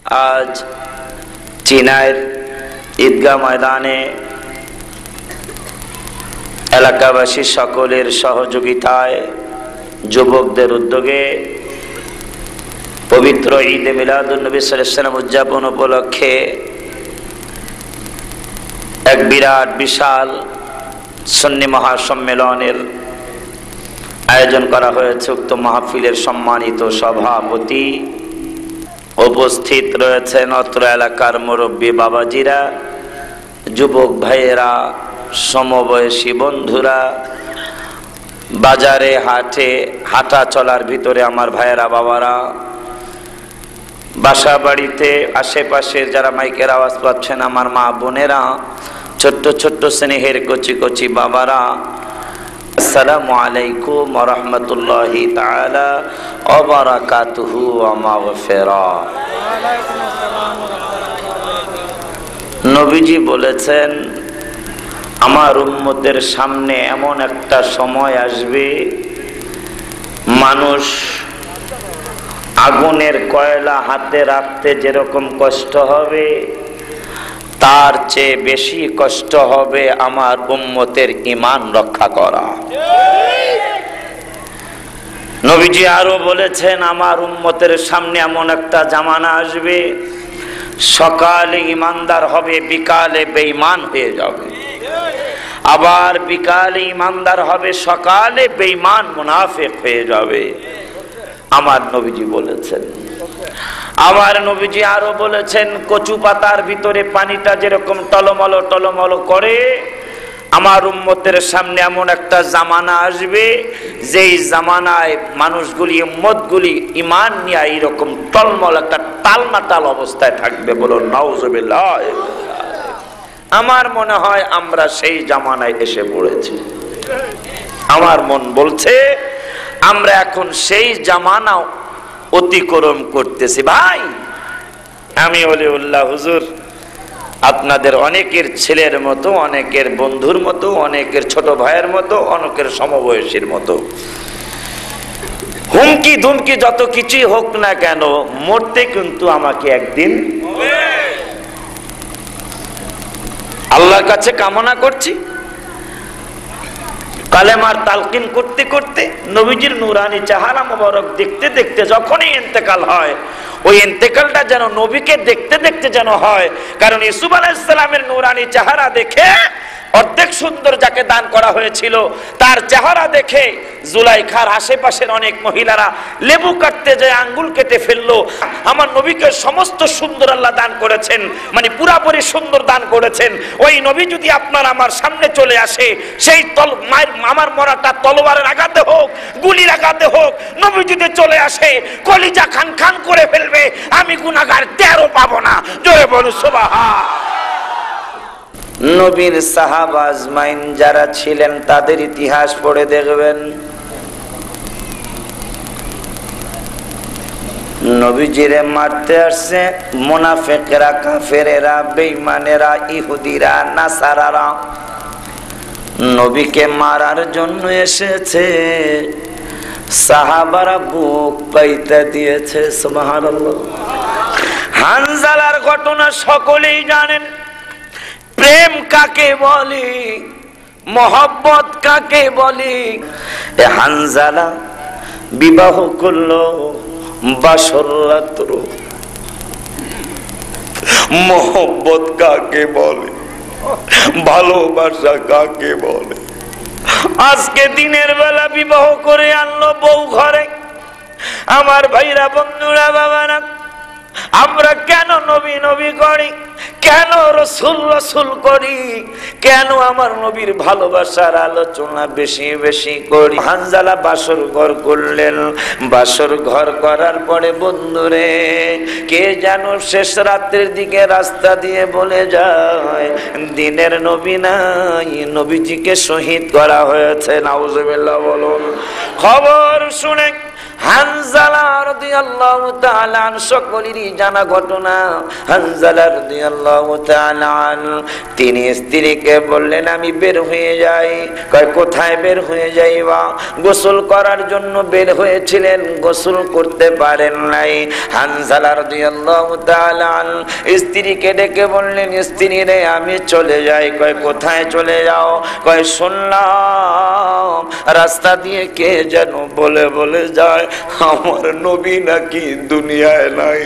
আজ চিনাইর ঈদগাহ ময়দানে এলাকাবাসী সকলের সহযোগিতায় যুবকদের উদ্যোগে পবিত্র ঈদে মিলাদুন নবী সাল্লাল্লাহু আলাইহি ওয়াসাল্লাম উদযাপন উপলক্ষে এক বিরাট বিশাল সুন্নি মহাসম্মেলনের আয়োজন করা হয়েছে। উক্ত মাহফিলের সম্মানিত সভাপতি, উপস্থিত রয়েছেন অত্র এলাকার মুরব্বী বাবাজিরা, যুবক ভাইয়েরা, সমবয়সী বন্ধুরা, বাজারে হাটে হাঁটা চলার ভিতরে আমার ভাইয়েরা, বাবারা, বাসা বাড়িতে আশেপাশের যারা মাইকের আওয়াজ পাচ্ছেন আমার মা বোনেরা, ছোট্ট ছোট্ট স্নেহের কচি কচি বাবারা, আসসালামু আলাইকুম ওয়া রাহমাতুল্লাহি তাআলা ওয়া বারাকাতুহু ওয়া মাগফিরাহ। নবীজি বলেছেন, আমার উম্মতের সামনে এমন একটা সময় আসবে, মানুষ আগুনের কয়লা হাতে রাখতে যেরকম কষ্ট হবে, তার চেয়ে বেশি কষ্ট হবে আমার উম্মতের ঈমান রক্ষা করা। নবীজি আরো বলেছেন, আমার উম্মতের সামনে এমন একটা জামানা আসবে, সকালে ঈমানদার হবে, বিকালে বেঈমান হয়ে যাবে। আবার বিকালে ঈমানদার হবে, সকালে বেঈমান মুনাফিক হয়ে যাবে। আমার নবীজি বলেছেন। আমার নবীজি আরো বলেছেন, কচু পাতার ভিতরে পানিটা যেরকম টলমল টলমল করে, আমার উম্মতের সামনে এমন একটা জামানা আসবে, যেই জামানায় মানুষগুলি, উম্মতগুলি ঈমান নিয়ে এইরকম টলমল একটা টালমাটাল অবস্থায় থাকবে। বলো নাউজুবিল্লাহ। আমার মনে হয় আমরা সেই জামানায় এসে পড়েছি। আমার মন বলছে আমরা এখন সেই জামানা অতিক্রম করতেছি। ভাই, আমি ওলিউল্লাহ হুজুর আপনাদের অনেকের ছেলের মতো, অনেকের বন্ধুর মতো, অনেকের ছোট ভাইয়ের মতো, অনেকের সমবয়সীর মতো। হুমকি ধুমকি যত কিছুই হোক না কেন, মরতে কিন্তু আমাকে একদিন আল্লাহর কাছে কামনা করছি। কালেমার তালকিন করতে করতে, নবীজির নূরানি চেহারা মোবারক দেখতে দেখতে যখনই ইন্তেকাল হয়, ওই ইন্তেকালটা যেন নবীকে দেখতে দেখতে যেন হয়। কারণ ইউসুফ আলাইহিস সালামের নূরানি চেহারা দেখে, অর্ধেক সুন্দর যাকে দান করা হয়েছিল, তার চেহারা দেখে জুলাইখার আশেপাশের অনেক মহিলারা লেবু কাটতে যায় আঙ্গুল কেটে ফেললো। আমার নবীকে সমস্ত সুন্দর আল্লাহ দান করেছেন, মানে পুরাপুরি সুন্দর দান করেছেন। ওই নবী যদি আপনার আমার সামনে চলে আসে, সেই আমার মরাটা তলোয়ারের আঘাতে হোক, গুলির আঘাতে হোক, নবী যদি চলে আসে, কলিজা খান খান করে ফেলবে, আমি গুনাহগার টেরও পাবো না। জোরে বলো সুবহান। নবীর সাহাবা আজমাইন যারা ছিলেন, তাদের ইতিহাস পড়ে দেখবেন, নবীজিরে মারতে আসছে মুনাফিকরা, কাফেরেরা, বেঈমানেরা, ইহুদিরা, নাসারারা নবীকে মারার জন্য এসেছে। সাহাবারা বুক পাইতে দিয়েছে। সুবহানাল্লাহ। হানজালার ঘটনা সকলেই জানেন। প্রেম কাকে বলি, মোহব্বত কাকে বলি। হানজালা বিবাহ করলো বাসর রাত্র। মোহব্বত কাকে বলে, ভালোবাসা কাকে বলে। আজকে দিনের বেলা বিবাহ করে আনলো বউ ঘরে। আমার ভাইরা, বন্ধুরা, বাবারা, আমরা কেন নবী নবী করি, কেন রসুল রসুল করি, কেন আমার নবীর ভালোবাসার আলোচনা বেশি বেশি করি। হানজালা বাসর ঘর করলেন। বাসর ঘর করার পরে বন্ধুরে, কে যেন শেষ রাত্রের দিকে রাস্তা দিয়ে বলে যায়, দিনের নবী নাই, নবীজিকে শহীদ করা হয়েছে। নাউজুবিল্লাহ বলুন। খবর শুনে হানজালা রাদিয়াল্লাহু তাআলা সকলেরই জানা ঘটনা। হানজালা রাদিয়াল্লাহু তাআলা তিনি স্ত্রীকে বললেন আমি বের হয়ে যাই। কয় কোথায় বের হয়ে যাইবা? গোসল করার জন্য বের হয়েছিলেন, গোসল করতে পারেন নাই। হানজালা রাদিয়াল্লাহু তাআলা স্ত্রীকে ডেকে বললেন স্ত্রী রে আমি চলে যাই। কয় কোথায় চলে যাও? কয় শুনলাম রাস্তা দিয়ে কে যেন বলে বলে যায় আমার নবী নাকি দুনিয়ায় নাই।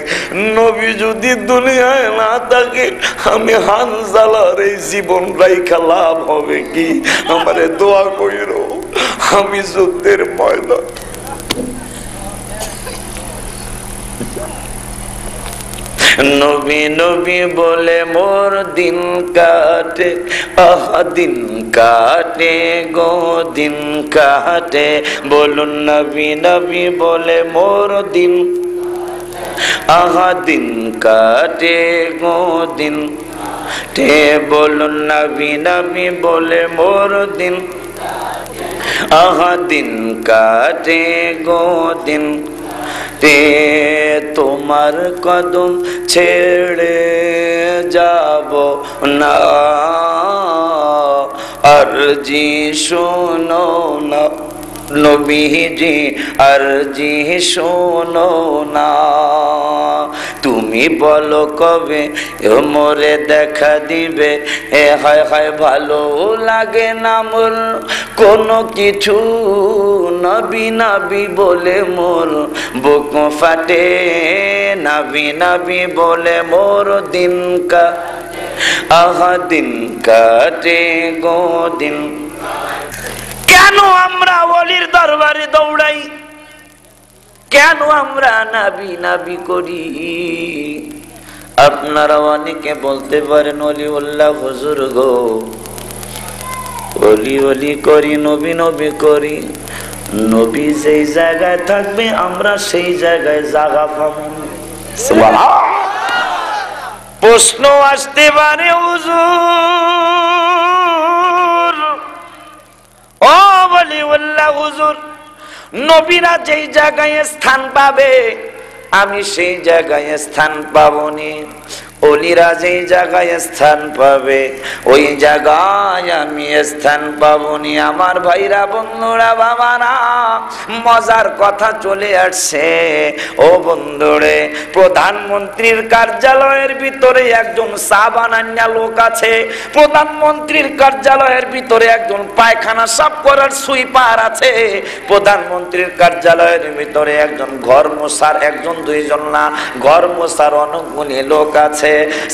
নবী যদি দুনিয়ায় না থাকে আমি হানজালার এই জীবন রাইখা লাভ হবে কি? আমারে দোয়া কইরো আমি যুদ্ধের ময়দান। নবী নবী বলে মোর দিন কাটে, আহা দিন কাটে গো দিন কাটে। বলুন নবী নবী বলে মোর দিন, আহা দিন কাটে গো দিন টে। বলুন নবী নবী বলে মোর দিন, আহা দিন কাটে গো দিন তে। তোমার কদম ছেড়ে যাব না, আরজি শোনো না নবীজি, আরজি শোনো না। তুমি বলো কবে মোরে দেখা দিবে? এ হায় হায় ভালো লাগে না মোর কোনো কিছু, নবী নবী বলে মোর বুক ফাটে। নবী নবী বলে মোর দিন কা, আহা দিন কাটে গো দিন। কেন আমরা ওলির দরবারে দৌড়াই? কেন আমরা নাবি নাবি করি? আপনারা অনেকে বলতে পারেন ওলি উল্লাহ হুজুর গো ওলি ওলি করি, নবী নবী করি। নবী যেই জায়গায় থাকবে আমরা সেই জায়গায় জায়গা পাবো। প্রশ্ন আসতে পারে হুজুর, ও বলি উল্লাহ হুজুর, নবীরা যেই জায়গায় স্থান পাবে আমি সেই জায়গায় স্থান পাবনি। ওলিরা যেই জায়গায় স্থান পাবে ওই জায়গায় আমি স্থান পাবনি। আমার ভাইরা বন্ধুরা বাবারা মজার কথা চলে আসছে ও বন্ধুরে। প্রধানমন্ত্রীর কার্যালয়ের ভিতরে একজন চা বানান্না লোক আছে, প্রধানমন্ত্রীর কার্যালয়ের ভিতরে একজন পায়খানা সাফ করার সুইপার আছে, প্রধানমন্ত্রীর কার্যালয়ের ভিতরে একজন ঘর মোছার, একজন দুইজন না ঘর মোছার অনেকগুলি লোক আছে।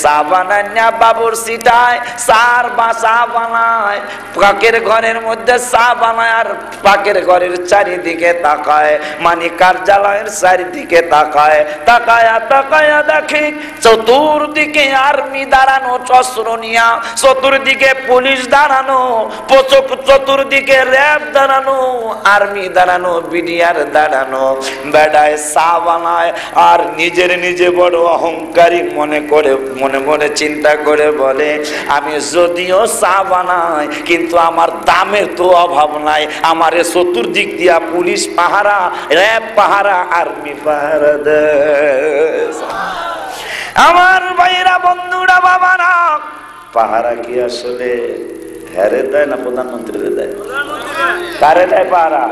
চা বানান্না বাবুর সিটায় চার বা চা বানায়, পাকের ঘরের মধ্যে চা বানায় আর পাকের ঘরের চারিদিকে তাকায়, মানে কার্যালয়ের চারিদিকে তাকায়। তাকায়া তাকায়া দেখে চতুর্দিকে আর্মি দাঁড়ানো অস্ত্র নিয়া, চতুর্দিকে পুলিশ দাঁড়ানো, চতুর্দিকে র্যাব দাঁড়ানো, আর্মি দাঁড়ানো, বিডিআর দাঁড়ানো। বেড়ায় চা বানায় আর নিজের নিজে বড় অহংকারী মনে করে, মনে মনে চিন্তা করে বলে আমি যদিও চা বানাই কিন্তু আমার দামের তো অভাব নাই। আমার চতুর্দিক দিয়া পুলিশ পাহারা, র্যাব পাহারা, আর্মি পাহারা দেয়। আমার ভাইরা বন্ধুরা বাবারা, পাহারা কি আসলে হেরে দেয় না প্রধানমন্ত্রীরে দেয়? কারে দেয় পাহারা?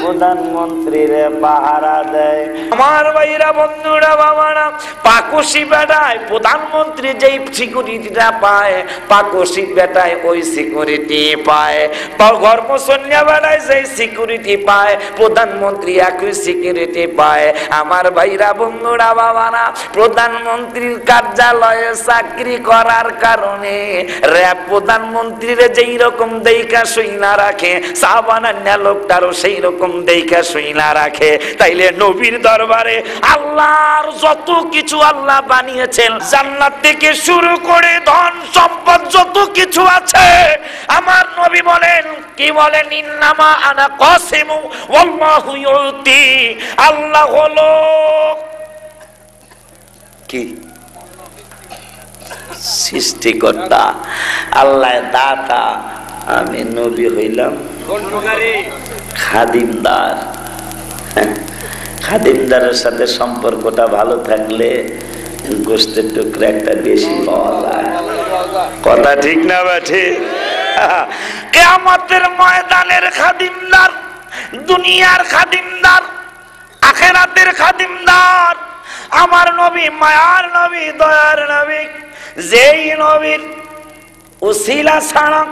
প্রধানমন্ত্রীরে পাহারা দেয়। আমার ভাইরা বন্ধুরা বাবারা, পাকশি বেটায় প্রধানমন্ত্রী যেই সিকিউরিটিটা পায়, পাকশি বেটায় ওই সিকিউরিটি পায়। কর্মসন্ধ্যা বেলায় যেই সিকিউরিটি পায় প্রধানমন্ত্রী একই সিকিউরিটি পায়। আমার ভাইরা বন্ধুরা বাবারা, প্রধানমন্ত্রীর কার্যালয়ে চাকরি করার কারণে র্যাব প্রধানমন্ত্রীরে যেই রকম দেখা সইনা রাখে, চা বানান্না লোকটারও সেই রকম দেখা সইনা রাখে। তাইলে নবীর দরবারে আল্লাহর যত কিছু আল্লাহ বানিয়েছেন, জান্নাত থেকে শুরু করে ধন সম্পদ যত কিছু আছে, আমার নবী বলেন কি বলেন? ইন্নামা আনা কাসিমু ওয়াল্লাহু ইউতি। আল্লাহ হলো কি? সৃষ্টিকর্তা, আল্লাহ দাতা, আমি নবী হইলাম খাদিমদার। খাদিমদারের সাথে সম্পর্কটা ভালো থাকলে গোশতের টুকরা একটা বেশি পাওয়া যায়। কথা ঠিক না বেঠি? কিয়ামতের ময়দানের খাদিমদার, দুনিয়ার খাদিমদার, আখিরাতের খাদিমদার আমার নবী, মায়ার নবী, দয়ার নবী, যেই নবীর উসিলা ছাড়া,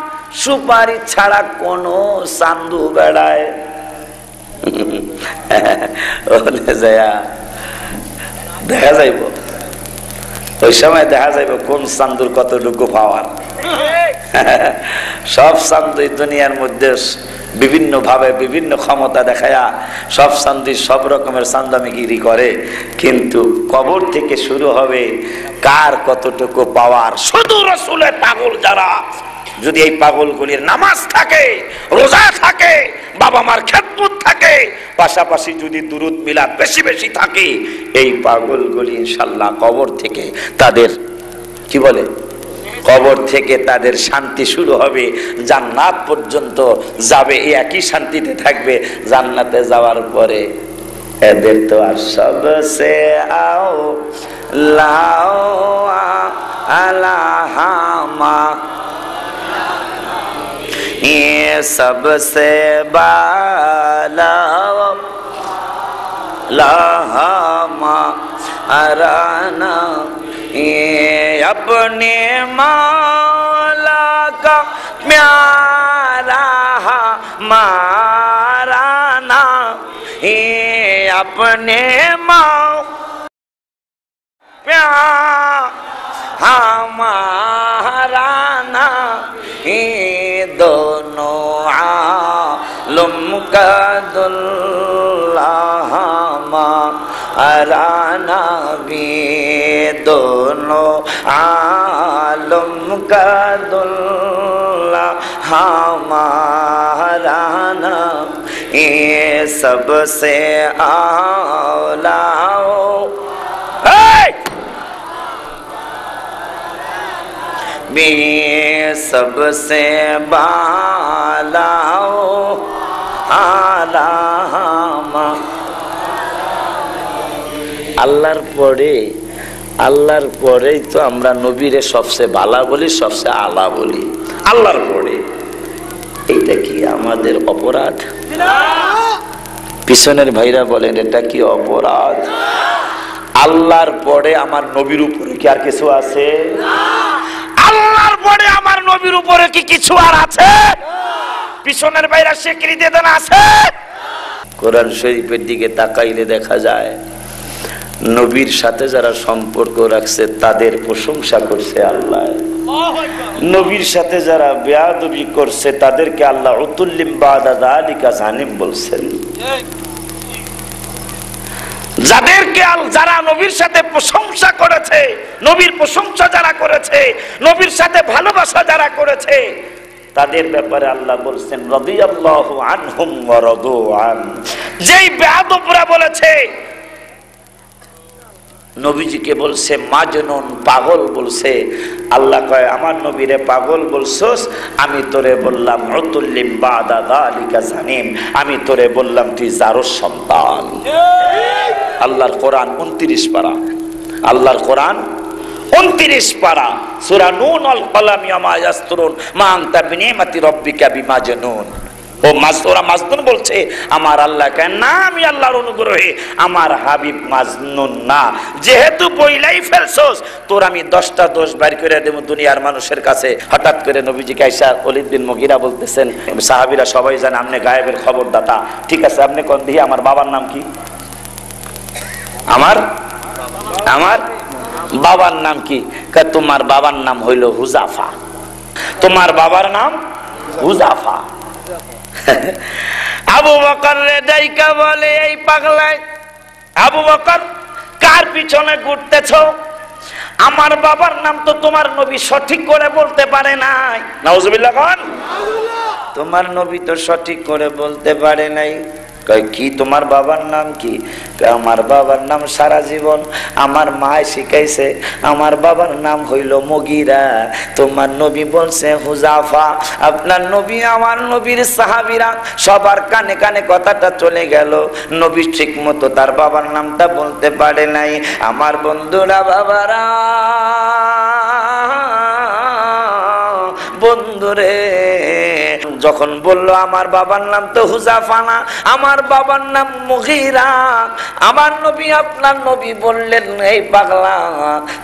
সুপারি ছাড়া কোন সান্ধু বেড়ায় দেখা যাইব, ওই সময় দেখা যাইব কোন চান্দুর কতটুকু পাওয়ার। সব চান্দুই দুনিয়ার মধ্যে বিভিন্ন ভাবে বিভিন্ন ক্ষমতা দেখায়া সব চান্দুই সব রকমের চান্দামিগিরি করে, কিন্তু কবর থেকে শুরু হবে কার কতটুকু পাওয়ার। শুধু রাসূলের পাগল যারা, যদি এই পাগলগুলির নামাজ থাকে, রোজা থাকে, বাবা মার খেদমত থাকে, পাশাপাশি যদি দুরুদ মিলাদ বেশি বেশি থাকে, এই পাগলগুলি ইনশাআল্লাহ কবর থেকে তাদের কি বলে, কবর থেকে তাদের শান্তি শুরু হবে, জান্নাত পর্যন্ত যাবে, একই শান্তিতে থাকবে। জান্নাতে যাওয়ার পরে এদের তো আর সবসে আও লাও আলাহামা, ये सबसे बाला लाहमा अराना, ये अपने मौला का प्यारा माराना, ये अपने प्यारा माराना, दोनों आलम का दुल्हा अराना भी, दोनों आलम का दुल्हा अराना, ये सबसे आलाओ भी, सबसे बालाओ आलामा। আল্লাহর পরে, আল্লাহর পরেই তো আমরা নবীরে সবচেয়ে বালা বলি, সবচেয়ে আলা বলি, আল্লাহর পরে। এইটা কি আমাদের অপরাধ? পিছনের ভাইরা বলেন এটা কি অপরাধ? আল্লাহর পরে আমার নবীর উপরে কি আর কিছু আছে? আল্লাহর পরে আমার নবীর উপরে কি কিছু আর আছে? পিছনের বাইরে স্বীকৃতি দেন আছে? কোরআন শরীফের দিকে তাকাইলে দেখা যায় নবীর সাথে যারা সম্পর্ক রাখছে তাদের প্রশংসা করছে আল্লাহ, নবীর সাথে যারা বেয়াদবি করছে তাদেরকে আল্লাহ উতুল্লিম বাদা যালিকা জানিম বলছেন। যাদেরকে যারা নবীর সাথে প্রশংসা করেছে, নবীর প্রশংসা যারা করেছে, নবীর সাথে ভালোবাসা যারা করেছে, তাদের ব্যাপারে আল্লাহ বলছেন রাদিয়াল্লাহু আনহুম ওয়া রাদু আন। যেই বেয়াদবরা বলেছে, নবীজিকে বলছে মাজনুন, পাগল বলছে, আল্লাহ কয় আমার নবীরে পাগল বলছস, আমি তোরে বললাম উতুল্লিম বাদা যালিকা জানিম, আমি তোরে বললাম তুই জারুস সন্তান। আল্লাহর কোরআন 29 পারা, আল্লাহর কোরআন 29 পারা, সূরা নুন আল কলাম ওয়া ইয়াসতুরুন মা আনতা বিনিমাতি রাব্বিকা বিমাজনুন। ও ওরা মাজনুন বলছে, আমার আল্লাহ কেন না, আমি আল্লাহর অনুগ্রহে আমার হাবিব মাজনুন না। যেহেতু বইলাই ফেলছস, তোর আমি 10টা দোষ বাইর করে দেব দুনিয়ার মানুষের কাছে। হঠাৎ করে নবীজিকে আয়েশা ওলীদ বিন মুগীরা বলতেছেন, সাহাবীরা সবাই জানে আপনি গায়েবের খবরদাতা, ঠিক আছে আপনি কোন দিয়ে আমার বাবার নাম কি? আমার বাবার নাম কি? তোমার বাবার নাম হইল হুজাফা, তোমার বাবার নাম হুজাফা। আবু বকর রে ডাইকা বলে, এই পাগলায় আবু বকর কার পিছনে ঘুরতেছ? আমার বাবার নাম তো তোমার নবী সঠিক করে বলতে পারে নাই। নাউজুবিল্লাহ। কোন তোমার নবী তো সঠিক করে বলতে পারে নাই। কয় কি তোমার বাবার নাম কি? আমার বাবার নাম সারা জীবন আমার মা শিখাইছে, আমার বাবার নাম হইল মুগিরা। তোমার নবী বলছে হুজাফা। আপনার নবী, আমার নবীর সাহাবীরা সবার কানে কানে কথাটা চলে গেল। নবী ঠিক মতো তার বাবার নামটা বলতে পারে নাই। আমার বন্ধুরা, বাবারা, বন্ধুরে, যখন বললো আমার বাবার নাম তো হুজাফা না, আমার বাবার নাম মুগীরা, আমার নবী, আপনার নবী বললেন এই পাগলা,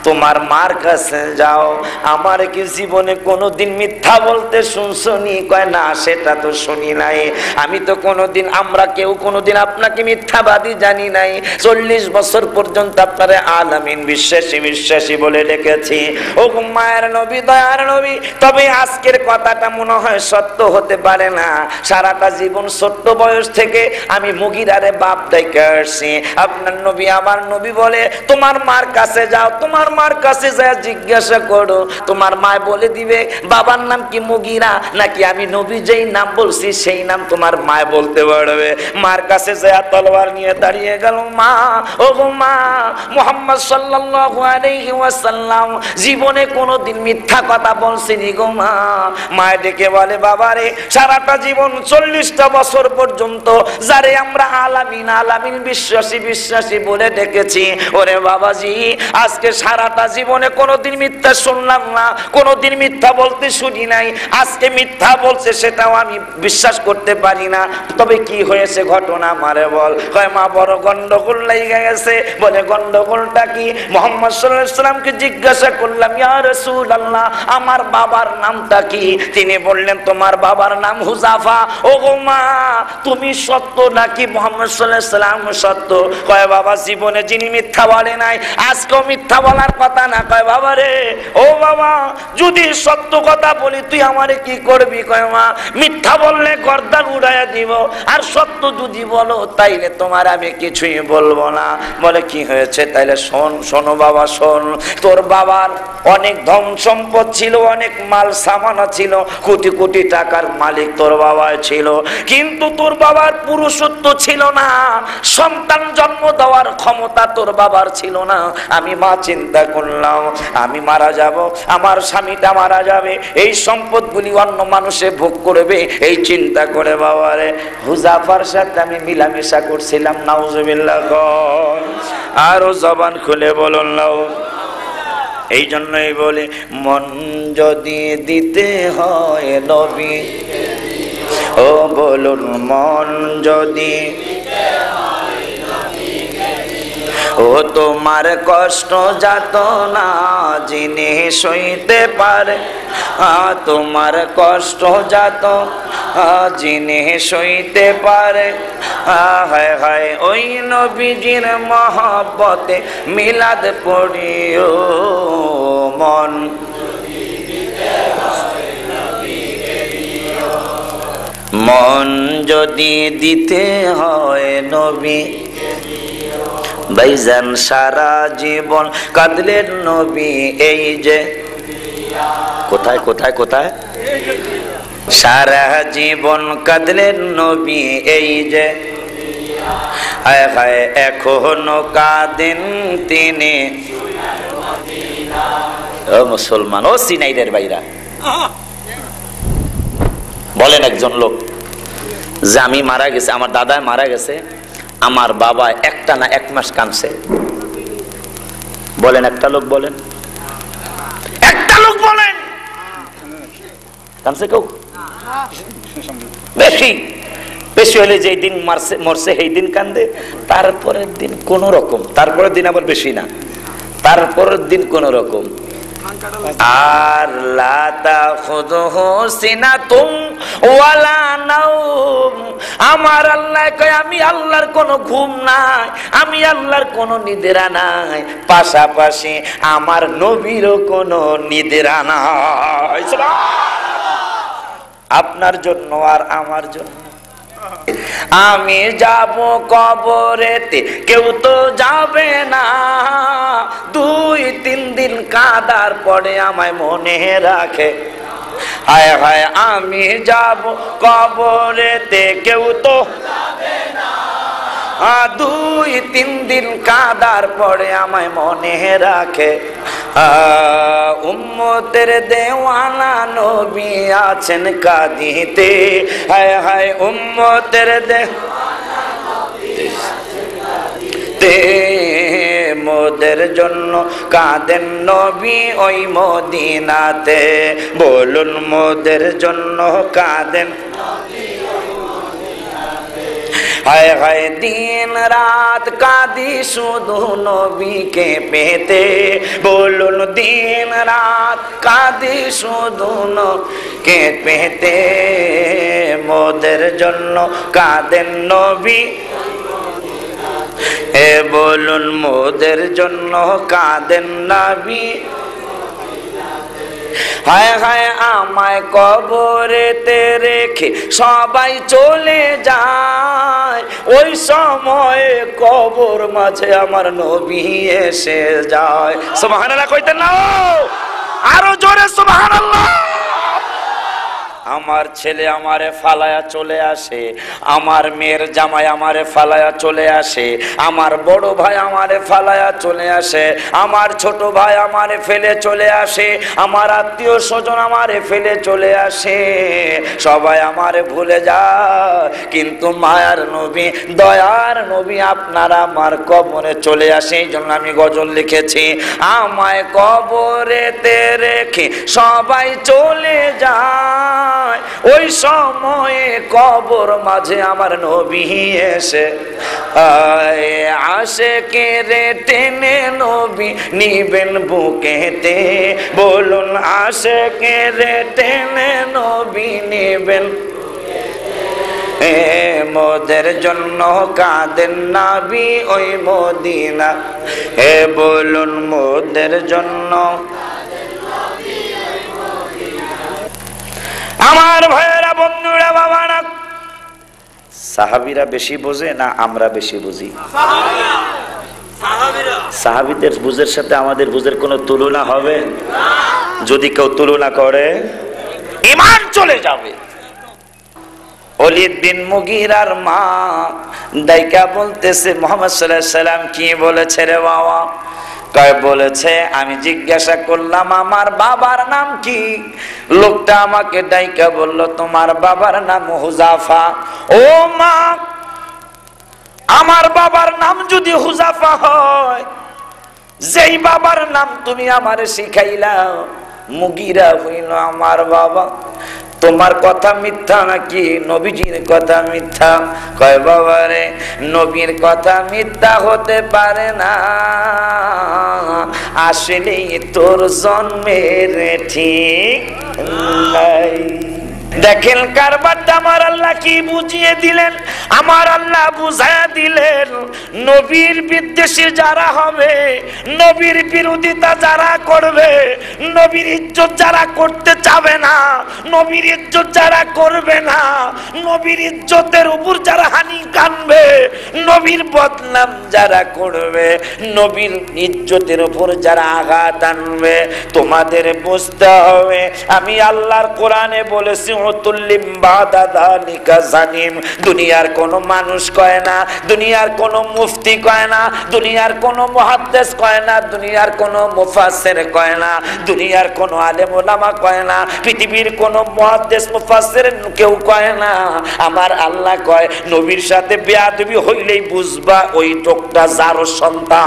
তোমার মার কাছে যাও। আমার কি জীবনে কোনোদিন মিথ্যা বলতে শুনছনি? কয় না, সেটা তো শুনি নাই। আমি তো কোনোদিন, আমরা কেউ কোনোদিন আপনাকে মিথ্যাবাদী জানি নাই। 40 বছর পর্যন্ত আপনারে আলামিন, বিশ্বাসী বিশ্বাসী বলে ডেকেছি। ও মায়ের নবী, দয়ার নবী, তবে আজকের কথাটা মনে হয় সত্য হতে পারে না। সারাটা জীবন ছোট্ট বয়স থেকে আমি মুগীরারে বাপ দেখে আসছি। আপনার নবী, আমার নবী বলে তোমার মার কাছে যাও, তোমার মার কাছে যা জিজ্ঞাসা করো, তোমার মা বলে দিবে বাবার নাম কি মুগীরা, নাকি আমি নবী যেই নাম বলছি সেই নাম তোমার মা বলতে পারবে। মার কাছে যা তলোয়ার নিয়ে দাঁড়িয়ে গেল। মা, ও গো মা, মুহাম্মদ সাল্লাল্লাহু আলাইহি ওয়াসাল্লাম জীবনে কোনোদিন মিথ্যা কথা বলছেনি গো মা। মায় ডেকে বলে বাবারে, সারাটা জীবন 40টা বছর পর্যন্ত যারে আমরা আলামিন আলামিন, বিশ্বাসী বিশ্বাসী বলে ডেকেছি, ওরে বাবাজি, আজকে সারাটা জীবনে কোনোদিন মিথ্যা শুনলাম না, কোনোদিন মিথ্যা বলতে শুনি নাই। আজকে মিথ্যা বলছে, সেটাও আমি বিশ্বাস করতে পারি না। তবে কি হয়েছে ঘটনা মারে বল। কয় মা, বড় গন্ডগোল লেগে গেছে। বলে গন্ডগোলটা কি? মুহাম্মদ সাল্লাল্লাহু আলাইহি ওয়াসাল্লামকে জিজ্ঞাসা করলাম, ইয়া রাসূলুল্লাহ, আমার বাবার নামটা কি? তিনি বললেন তোমার বাবার নাম হুজাফা। ও গো মা, তুমি সত্য নাকি মুহাম্মদ সাল্লাল্লাহু আলাইহি ওয়াসাল্লাম সত্য? কয় বাবা, জীবনে যিনি মিথ্যা বলে নাই, আজকেও মিথ্যা বলার কথা না। কয় বাবা রে, ও বাবা, যদি সত্য কথা বলি তুই আমারে কি করবি? কয় মা, মিথ্যা বললে গর্দান উড়াইয়া দিব, আর সত্য যদি বলো তাইলে তোমার আমি কিছুই বলবো না। বলে কি হয়েছে? তাইলে শোন, শোনো বাবা, শোন। তোর বাবার অনেক ধন সম্পদ ছিল, অনেক মাল সামানা ছিল, কোটি কোটি টাকার মালিক তোর বাবা ছিল, কিন্তু তোর বাবার পুরুষত্ব ছিল না, সন্তান জন্ম দেওয়ার ক্ষমতা তোর বাবার ছিল না। আমি মা চিন্তা করলাম, আমি মারা যাব, আমার স্বামীটা মারা যাবে, এই সম্পদগুলি অন্য মানুষে ভোগ করবে, এই চিন্তা করে বাবারে হুজাফার সাথে আমি মিলামেশা করছিলাম। নাউজুবিল্লাহ। আরো জবান খুলে বলুন নাও। এই জন্যই বলে, মন যদি দিতে হয় নবী, ও বলুন, মন যদি, ও তোমার কষ্ট যাতনা যিনি সইতে পারে, তোমার কষ্ট যাতনা যিনি সইতে পারে, হায় হায় ওই নবীজির মহব্বতে মিলাদ পড়িও মন। মন যদি দিতে হয় নবী, ভাইজান সারা জীবন কাঁদলেন নবী, এই যে কোথায় কোথায় কোথায়, সারা জীবন কাঁদলেন নবী, এই যে হায় হায় এখনো কাঁদেন তিনি। ও মুসলমান, ও সিনাইদের ভাইরা, বলেন একজন লোক যে আমি মারা গেছে, আমার দাদা মারা গেছে, আমার বাবা একটা না 1 মাস কাঁদছে। বলেন একটা লোক, বলেন একটা লোক, বলেন কাঁদছে কেউ? বেশি বেশি হলে যেই দিন মরছে সেই দিন কান্দে, তারপরের দিন কোন রকম, তারপরের দিন আবার বেশি না, তারপরের দিন কোন রকম। আর লাতা খুযুহু সিনাতুম ওয়ালা নাওম, আমার আল্লাহ কয় আমি আল্লাহর কোনো ঘুম নাই, আমি আল্লাহর কোনো নিদ্রা নাই, পাশাপাশি আমার নবীরও কোনো নিদ্রা নাই। আপনার জন্য আর আমার জন্য। আমি যাব কবরেতে, কেউ তো যাবে না, 2-3 দিন কাঁদার পরে আমায় মনে রাখে, হায় হায় আমি যাব কবরেতে কেউ তো দুই তিন দিন কাদার পরে আমায় মনে রাখে উম্মতের দেওয়ানা নবী আছেন কাঁদিতে হায় হায় উম্মতের মোদের জন্য কাঁদেন নবী ওই মদিনাতে বলুন মোদের জন্য কাঁদেন হায় হায় দিন রাত কাঁদি শুধু নবীকে পেতে বলুন দিন রাত কাঁদি শুধু নবীকে পেতে মোদের জন্য কাঁদেন নবী এ বলুন মোদের জন্য কাঁদেন নবী হায় হায় আমায় কবরেতে রেখে সবাই চলে যায় ওই সময়ে কবর মাঝে আমার নবী এসে যায় সুবহানাল্লাহ কইতেন না আরো জোরে সুবহানাল্লাহ আমার ছেলে আমারে ফালায়া চলে আসে আমার মেয়ের জামাই আমারে ফালায়া চলে আসে আমার বড় ভাই আমারে ফালায়া চলে আসে আমার ছোট ভাই আমারে ফেলে চলে আসে আমার আত্মীয় স্বজন আমারে ফেলে চলে আসে সবাই আমারে ভুলে যায় কিন্তু মায়ার নবী দয়ার নবী আপনারা আমার কবরে চলে আসে এই জন্য আমি গজল লিখেছি আমায় কবরেতে রেখে সবাই চলে যায় ওই সময়ে কবর মাঝে আমার নবী এসে আশেকে রে টেনে নবী নিবেন বুকেতে বলুন আশেকে রে টেনে নবী নিবেন মোদের জন্য কাঁদেন নবী ওই মদিনা হে বলুন মোদের জন্য আমার ভাইয়েরা বন্ধুরা বাবারা সাহাবীরা বেশি বোঝে না আমরা বেশি বুঝি সাহাবীদের বুঝের সাথে আমাদের বুঝের কোনো তুলনা হবে যদি কেউ তুলনা করে ঈমান চলে যাবে ওলীদ বিন মুগীরার মা দাইকা বলতেছে মুহাম্মদ সাল্লাল্লাহু আলাইহি সাল্লাম কি বলেছে রে বাবা কয় বলেছে আমি জিজ্ঞাসা করলাম আমার বাবার নাম কি লোকটা আমাকে ডাইকা বলল তোমার বাবার নাম হুযাফা ও মা আমার বাবার নাম যদি হুযাফা হয় যেই বাবার নাম তুমি আমারে শিখাইলা মুগীরা হইল আমার বাবা তোমার কথা মিথ্যা নাকি নবীজির কথা মিথ্যা কয় বাবা রে নবীর কথা মিথ্যা হতে পারে না আসলে তোর জন্মের ঠিক নাই দেখেন কারবারটা আমার আল্লাহ কি বুঝিয়ে দিলেন আমার আল্লাহ বুঝায়া দিলেন নবীর বিদ্বেষী যারা হবে নবীর বিরোধিতা যারা করবে নবীর ইজ্জত যারা করতে চাবে না নবীর ইজ্জত যারা করবে না নবীর ইজ্জতের উপর যারা হানি কানবে নবীর বদনাম যারা করবে নবীর ইজ্জতের উপর যারা আঘাত আনবে তোমাদের বুঝতে হবে আমি আল্লাহর কোরআনে বলেছি দুনিয়ার কোন মানুষ কয় না দুনিয়ার কোন মুফতি কয় না দুনিয়ার কোন মুহাদ্দিস কয় না দুনিয়ার কোন মুফাসসির কয় না দুনিয়ার কোন আলেম ওলামা কয় না পৃথিবীর কোন মুহাদ্দিস মুফাসসির কেউ কয় না আমার আল্লাহ কয় নবীর সাথে বেয়াদবি হইলেই বুঝবা ওই লোকটা যার সন্তান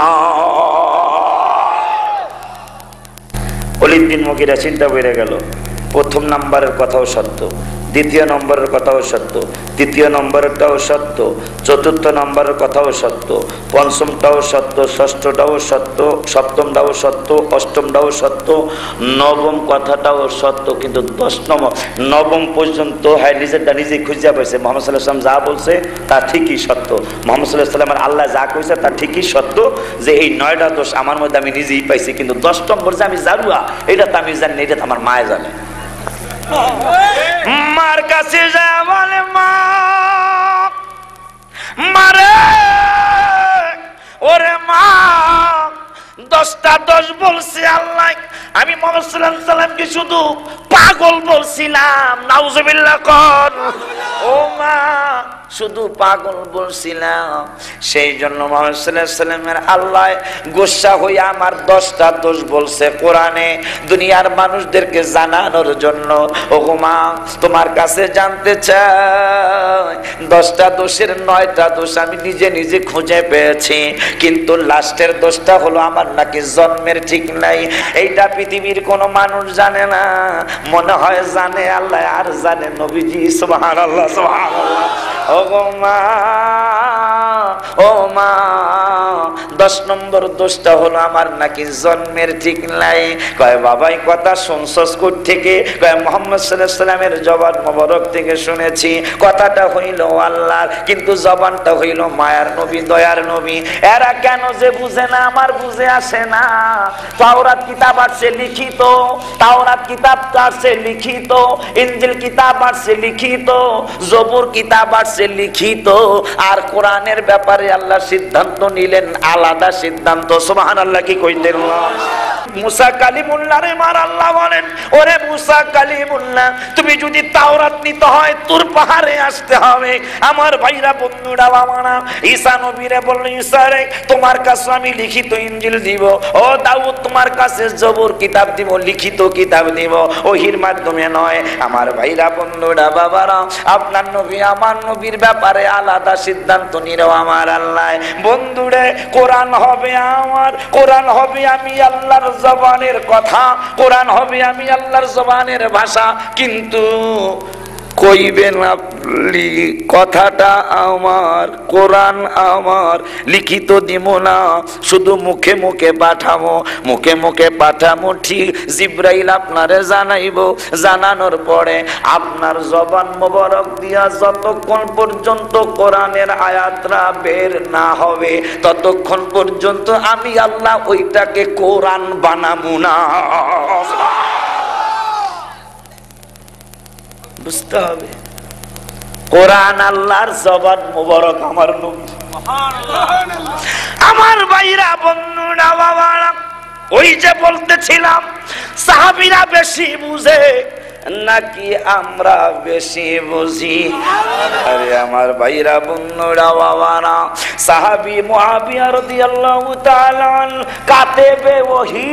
ওলীদ বিন মুগীরা চিন্তা করে গেল প্রথম নাম্বারের কথাও সত্য দ্বিতীয় নম্বরের কথাও সত্য তৃতীয় নম্বরটাও সত্য চতুর্থ নম্বরের কথাও সত্য পঞ্চমটাও সত্য ষষ্ঠটাও সত্য সপ্তমটাও সত্য অষ্টমটাও সত্য নবম কথাটাও সত্য কিন্তু নবম পর্যন্ত হ্যাঁ নিজেরটা নিজেই খুঁজে পাইছে মুহাম্মদ সাল্লাল্লাহু আলাইহি ওয়াসাল্লাম যা বলছে তা ঠিকই সত্য মুহাম্মদ সাল্লাল্লাহু আলাইহি ওয়াসাল্লাম আল্লাহ যা কইছে তা ঠিকই সত্য যে এই 9টা দোষ আমার মধ্যে আমি নিজেই পাইছি কিন্তু 10 নম্বর যে আমি জানুয়া এটা তো আমি জানি এটা তো আমার মায়ে জানে মার কাছে যায় বলে মা মারে ওরে মা 10টা দোষ বলছে আল্লাহ। আমি মুহাম্মদ সাল্লাল্লাহু আলাইহি সাল্লামকে শুধু পাগল বলছিলাম, নাউজুবিল্লাহ কর। ও মা, শুধু পাগল বলছিলাম। সেই জন্য মুহাম্মদ সাল্লাল্লাহু আলাইহি সাল্লামের আল্লাহ গোসা হইয়া আমার 10টা দোষ বলছে কোরআনে, দুনিয়ার মানুষদেরকে জানানোর জন্য। ও মা, তোমার কাছে জানতে চাই, 10টা দোষের 9টা দোষ আমি নিজে নিজে খুঁজে পেয়েছি, কিন্তু লাস্টের দোষটা হলো আমার নাকি জন্মের ঠিক নাই। এইটা পৃথিবীর কোনো মানুষ জানে না, মনে হয় জানে আল্লাহ আর জানে নবীজি। সুবহানাল্লাহ, সুবহানাল্লাহ। ও মা, ও মা, 10 নম্বর দোষটা হলো আমার নাকি জন্মের ঠিক নাই। কয় বাবাই কথা শুনছস কোথ থেকে? কয় মুহাম্মদ সাল্লাল্লাহু আলাইহি সাল্লামের জবান মোবারক থেকে শুনেছি। কথাটা হইল আল্লাহর, কিন্তু জবানটা হইল মায়ার নবী, দয়ার নবী। এরা কেন যে বুঝে না, আমার বুঝে আসে না। তাওরাত কিতাব আছে লিখিত, তাওরাত কিতাব আছে লিখিত, ইনজিল কিতাব আছে লিখিত, জবুর কিতাব আছে লিখিত, আর কোরআনের ব্যাপারে আল্লাহ সিদ্ধান্ত নিলেন আলাদা সিদ্ধান্ত। সুবহানাল্লাহ, কি কইতেন না? মুসা কালিমুল্লাহ রে মার আল্লাহ বলেন, ওরে মুসা কালিমুল্লাহ, তুমি যদি তাওরাত নিতে হয় তুর পাহাড়ে আসতে হবে। আমার ভাইরা, বন্ধুরা, বাবারা, ঈসা নবীরে বলল, ঈসা রে তোমার কাছে আমি লিখিত ইনজিল দিব। ও দাউদ, তোমার কাছে জবুর কিতাব দিব, লিখিত কিতাব দিব, ওহির মাধ্যমে নয়। আমার ভাইরা, বন্ধুরা, বাবারা, আপনার নবী আমার নবীর ব্যাপারে আলাদা সিদ্ধান্ত নিল আমার আল্লাহ। বন্ধুরে, কোরআন হবে আমার, কোরআন হবে আমি আল্লাহর জবানের কথা, কোরআন হবে আমি আল্লাহর জবানের ভাষা, কিন্তু কইবেন আপনি কথাটা আমার, কোরআন আমার, লিখিত দিব না, শুধু মুখে মুখে পাঠাবো, মুখে মুখে পাঠাবো। ঠিক জিবরাইল আপনারে জানাইবো, জানানোর পরে আপনার জবান মোবারক দিয়া যতক্ষণ পর্যন্ত কোরআনের আয়াতরা বের না হবে ততক্ষণ পর্যন্ত আমি আল্লাহ ওইটাকে কোরআন বানাবো না। বুঝতে হবে, কোরআন আল্লাহর জবান মোবারক আমার নবী। আমার ভাইরা, বন্ধুরা, বাবারা, ওই যে বলতেছিলাম সাহাবীরা বেশি বুঝে নাকি আমরা বেশি বুঝি? আরে আমার ভাইরা, বন্ধুরা, বাবারা, সাহাবী মুআবিয়া রাদিয়াল্লাহু তাআলা কাতেবে ওহী,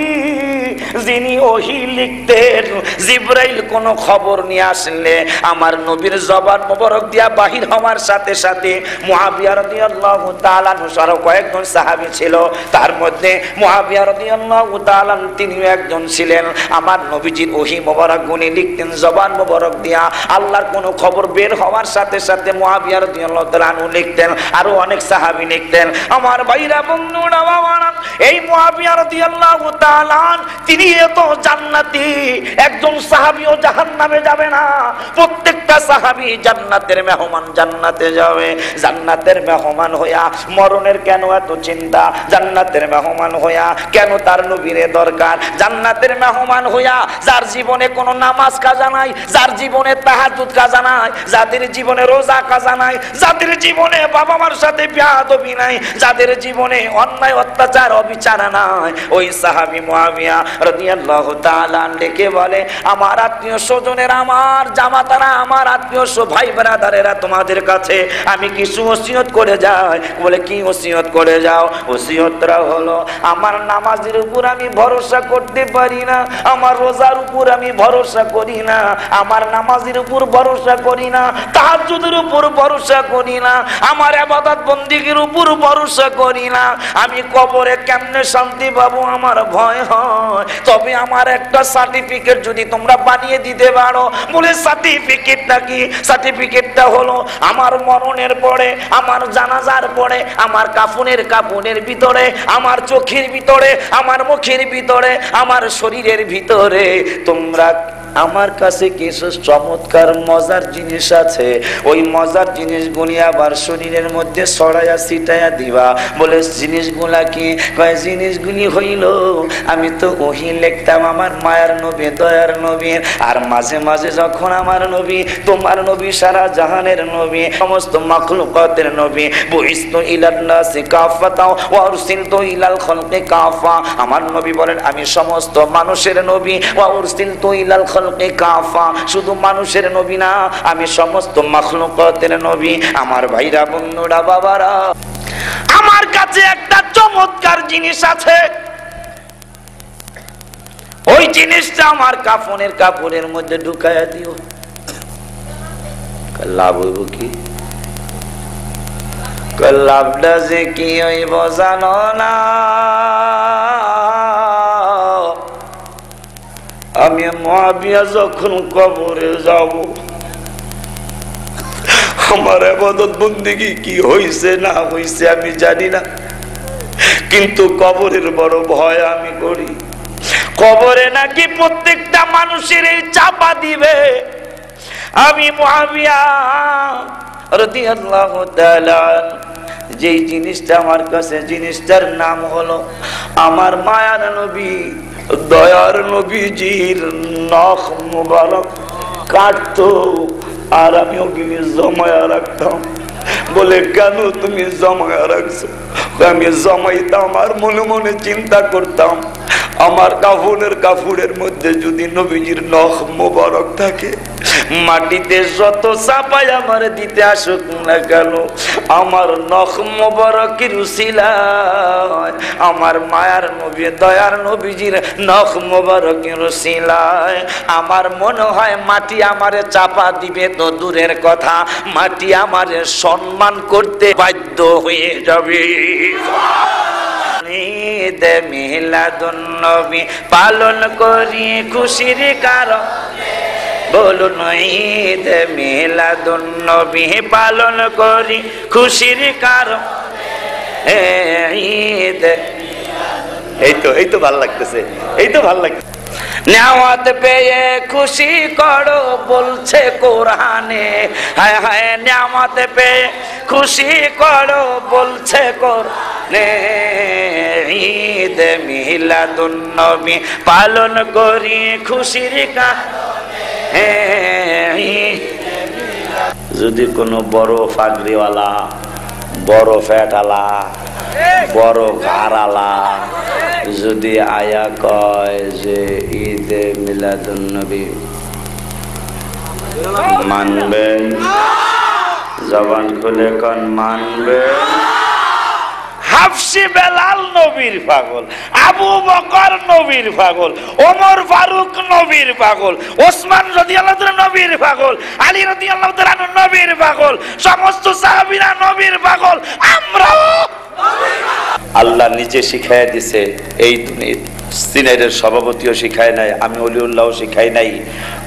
যিনি ওহী লিখতেন, জিবরাইল কোন খবর নিয়ে আসলে আমার নবীর জবান মোবারক দিয়া বাহির হওয়ার সাথে সাথে মুআবিয়া রাদিয়াল্লাহু তাআলা সহ কয়েকজন সাহাবী ছিল, তার মধ্যে মুআবিয়া রাদিয়াল্লাহু তাআলা তিনিও একজন ছিলেন। আমার নবীজির ওহী মোবারক গুনি লিখতেন জবান মোবারক দিয়া, আল্লাহর কোন খবর বের হওয়ার সাথে সাথে মুআবিয়া রাদিয়াল্লাহু তাআলা লিখতেন, আরো অনেক সাহাবী লিখতেন। আমার ভাইরা, বন্ধুরা, বাবারা, এই মুআবিয়া রাদিয়াল্লাহু তাআলা তিনি এত জান্নাতি, একজন সাহাবীও জাহান্নামে যাবে না, প্রত্যেকটা সাহাবী জান্নাতের মেহমান, জান্নাতে যাবে। জান্নাতের মেহমান হইয়া মরণের কেন এত চিন্তা? জান্নাতের মেহমান হইয়া কেন তার নবীরে দরকার? জান্নাতের মেহমান হইয়া যার জীবনে কোনো নামাজ কাজা নাই, যার জীবনে তাহাজ্জুদ কাজা নাই, যাদের জীবনে রোজা কাজা নাই, যাদের জীবনে বাবা মার সাথে বেয়াদবি নাই, যাদের জীবনে অন্যায় অত্যাচার অবিচার নাই, ওই সাহাবী মুআবিয়া রাদিয়াল্লাহু তাআলা ডেকে বলে, আমার আত্মীয় স্বজনের, আমার জামাতারা, আমার আত্মীয় ভাই ব্রাদারেরা, তোমাদের কাছে আমি কিছু ওসিয়ত করে যাই। বলে, কি ওসিয়ত করে যাও? ওসিয়তটা হলো, আমার নামাজের উপর আমি ভরসা করতে পারি না, আমার রোজার উপর আমি ভরসা করি না, আমার নামাজের উপর ভরসা করি না, তাহাজ্জুদের উপর ভরসা করি না, আমার ইবাদত বন্দেগীর উপর ভরসা করি না, আমি কবরে কেমনে শান্তি পাবো আমার ভয় হয়। তবে আমার একটা সার্টিফিকেট যদি তোমরা বানিয়ে দিতে পারো। বলে, সার্টিফিকেটটা কি? সার্টিফিকেটটা হলো আমার মরণের পরে, আমার জানাজার পরে, আমার কাফনের ভিতরে, আমার চোখের ভিতরে, আমার মুখের ভিতরে, আমার শরীরের ভিতরে তোমরা আমার কাছে কিছু চমৎকার মজার জিনিস আছে, ওই মজার জিনিসগুলি আবার শরীরের মধ্যে ছড়াইয়া ছিটাইয়া দিবা। বলে জিনিসগুলা কি? কয় জিনিসগুলি হইল, আমি তো ওহি লিখতাম আমার মায়ার নবী দয়ার নবী, আর মাঝে মাঝে যখন আমার নবী তোমার নবী সারা জাহানের নবী সমস্ত মাখলুকাতের নবী, বুইসতু ইলান নাসি কাফাতা ওয়া উরসিলতু ইলাল খালকি কাফা, আমার নবী বলেন আমি সমস্ত মানুষের নবী, ওয়া উরসিলতু ইলাল খালকি কাফা, শুধু মানুষের নবী না, আমি সমস্ত মাখলুকাতের নবী। আমার ভাইরা বন্ধুরা বাবারা, আমার কাছে একটা চমৎকার জিনিস আছে, ওই জিনিসটা আমার কাফনের কাপড়ের মধ্যে ঢুকাইয়া দিও। লাভ হইব কি? লাভটা যে কি হইব জানো না, আমি মুআবিয়া যখন কবরে যাব, আমার ইবাদত বন্দেগী কি হইছে না হইছে আমি জানি না, কিন্তু কবরের বড় ভয় আমি করি। কবরে নাকি প্রত্যেকটা মানুষের এই চাপা দিবে। আমি মুআবিয়া রাদিয়াল্লাহু তাআলা যেই জিনিসটা আমার কাছে, জিনিসটার নাম হলো আমার মায়ার নবী দয়ার নবীজির নখ মুবারক কাটতো, আর আমি ওগুলি জমায়া রাখতাম। বলে কেন তুমি জমায়া রাখছো? আমি জমাইতাম আর মনে মনে চিন্তা করতাম, আমার কাফনের মধ্যে যদি নবীজির নখ মোবারক থাকে, মাটিতে যত চাপাই আমার দিতে আসুক না কেন, আমার নখ মোবারকের উসিলায়, আমার মায়ার নবী দয়ার নবীজির নখ মোবারকের উসিলায় আমার মনে হয় মাটি আমারে চাপা দিবে তো দূরের কথা, মাটি আমারে সম্মান করতে বাধ্য হয়ে যাবে। ঈদ মিলাদুন নবী পালন করি খুশির কারণ, বলুন ঈদ মিলাদুন নবী পালন করি খুশির কারণ। ঈদ এই তো ভালো লাগতেছে, এই তো ভালো লাগতেছে। নেওয়াত পেয়ে খুশি করো বলছে কোরআনে, হায় হায় নেওয়াত পেয়ে খুশি করো বলছে কোরআনে। ঈদ মিলাদুন নবী পালন করি খুশির কারণে। যদি কোনো বড় পাগড়িওয়ালা, বড় ফ্যাটালা, বড় ঘাড়ালা যদি আয়া কয় যে ঈদে মিলাদুন নবী মানবেন, জবান খুলে কোন মানবেন? হাফসি বেলাল নবীর পাগল, আবু বকর নবীর পাগল, ওমর ফারুক নবীর পাগল, ওসমান রাদিয়াল্লাহু তাআলা নবীর পাগল, আলী রাদিয়াল্লাহু তাআলা নবীর পাগল, সমস্ত সাহাবীরা নবীর পাগল, আমরাও আল্লাহ নিজে শিখাইয়া দিছে। এই সিনেটের সভাপতিও শিখায় নাই, আমি অলিউল্লাহও শিখাই নাই,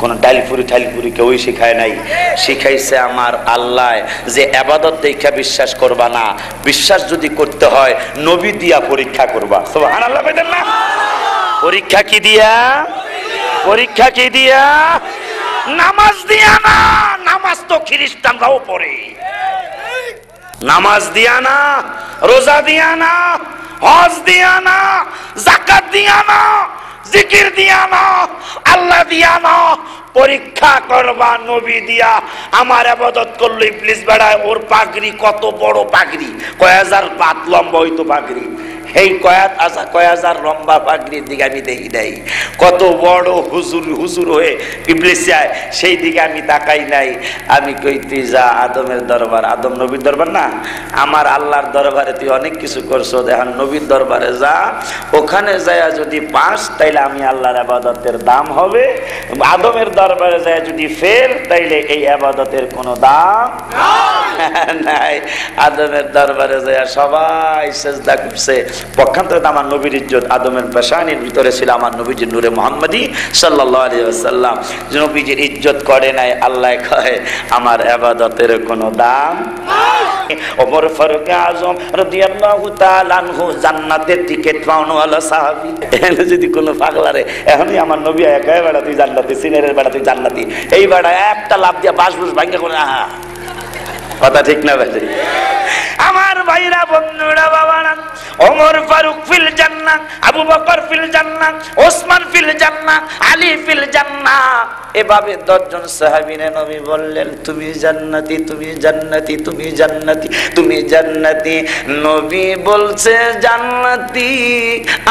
কোন ঠাইলপুরি কেউই শিখায় নাই। শিখাইছে আমার আল্লাহ যে ইবাদত দেখা বিশ্বাস করবা না, বিশ্বাস যদি করতে হয় নবী দিয়া পরীক্ষা করবা। সুবহানাল্লাহ বলেন না? পরীক্ষা কি দিয়া? পরীক্ষা কি দিয়া? নামাজ দিয়া না। নামাজ তো খ্রিস্টানরাও পড়ে, নামাজ দিয়া না, রোজা দিয়া না, হজ দিয়া না, যাকাত দিয়া না, জিকির দিয়া না, আল্লাহ দিয়া না, পরীক্ষা করবা নবী দিয়া। আমার ইবাদত করলো ইবলিস বেড়ায়, ওর পাগড়ি কত বড় পাগড়ি, কয় হাজার পাত লম্বা হইতো পাগড়ি, এই কয় হাজার লম্বা পাগড়ির দিকে আমি দেখি নাই। কত বড় হুজুর হয়ে ইবলিস যায়, সেই দিকে আমি তাকাই নাই। আমি কই তুই যা আদমের দরবার, আদম নবীর দরবার না, আমার আল্লাহর দরবারে তুই অনেক কিছু করছো, এখন নবীর দরবারে যা, ওখানে যায় যদি পাস তাইলে আমি আল্লাহর ইবাদতের দাম হবে, আদমের দরবারে যায় যদি ফের তাইলে এই ইবাদতের কোনো দাম নাই। আদমের দরবারে যায় সবাই সিজদা করছে, পক্ষান্তরে আমার নবীর ইজ্জত আদমের পেশানির ভিতরে ছিল আমার নবীজির নূরে মুহাম্মাদি সাল্লাল্লাহু আলাইহি ওয়াসাল্লাম। নবীজির ইজ্জত করে নাই, আল্লাহ কয় আমার ইবাদতের কোনো দাম নাই। ওমর ফারুক আজম রাদিয়াল্লাহু তাআলা আনহু জান্নাতের টিকিট পাওয়ানোওয়ালা সাহাবী। এখানে যদি কোনো পাগলারে এখনই আমার নবী একাই বেড়া তুই জান্নাতি, সিনেরের বেড়া তুই জান্নাতি, এই বেড়া একটা লাভ দিয়া বাসবুস ভাঙ্গা করে কথা ঠিক না ভাই? আমার ভাইরা বন্ধুরা বাবারা, ওমর ফারুক ফিল জান্নাহ, আবু বকর ফিল জান্নাহ, ওসমান ফিল জান্নাহ, আলী ফিল জান্নাহ। এভাবে 10 জন সাহাবীরে নবী বললেন তুমি জান্নাতি, তুমি জান্নাতি, তুমি জান্নাতি, তুমি জান্নাতি। নবী বলছে জান্নাতি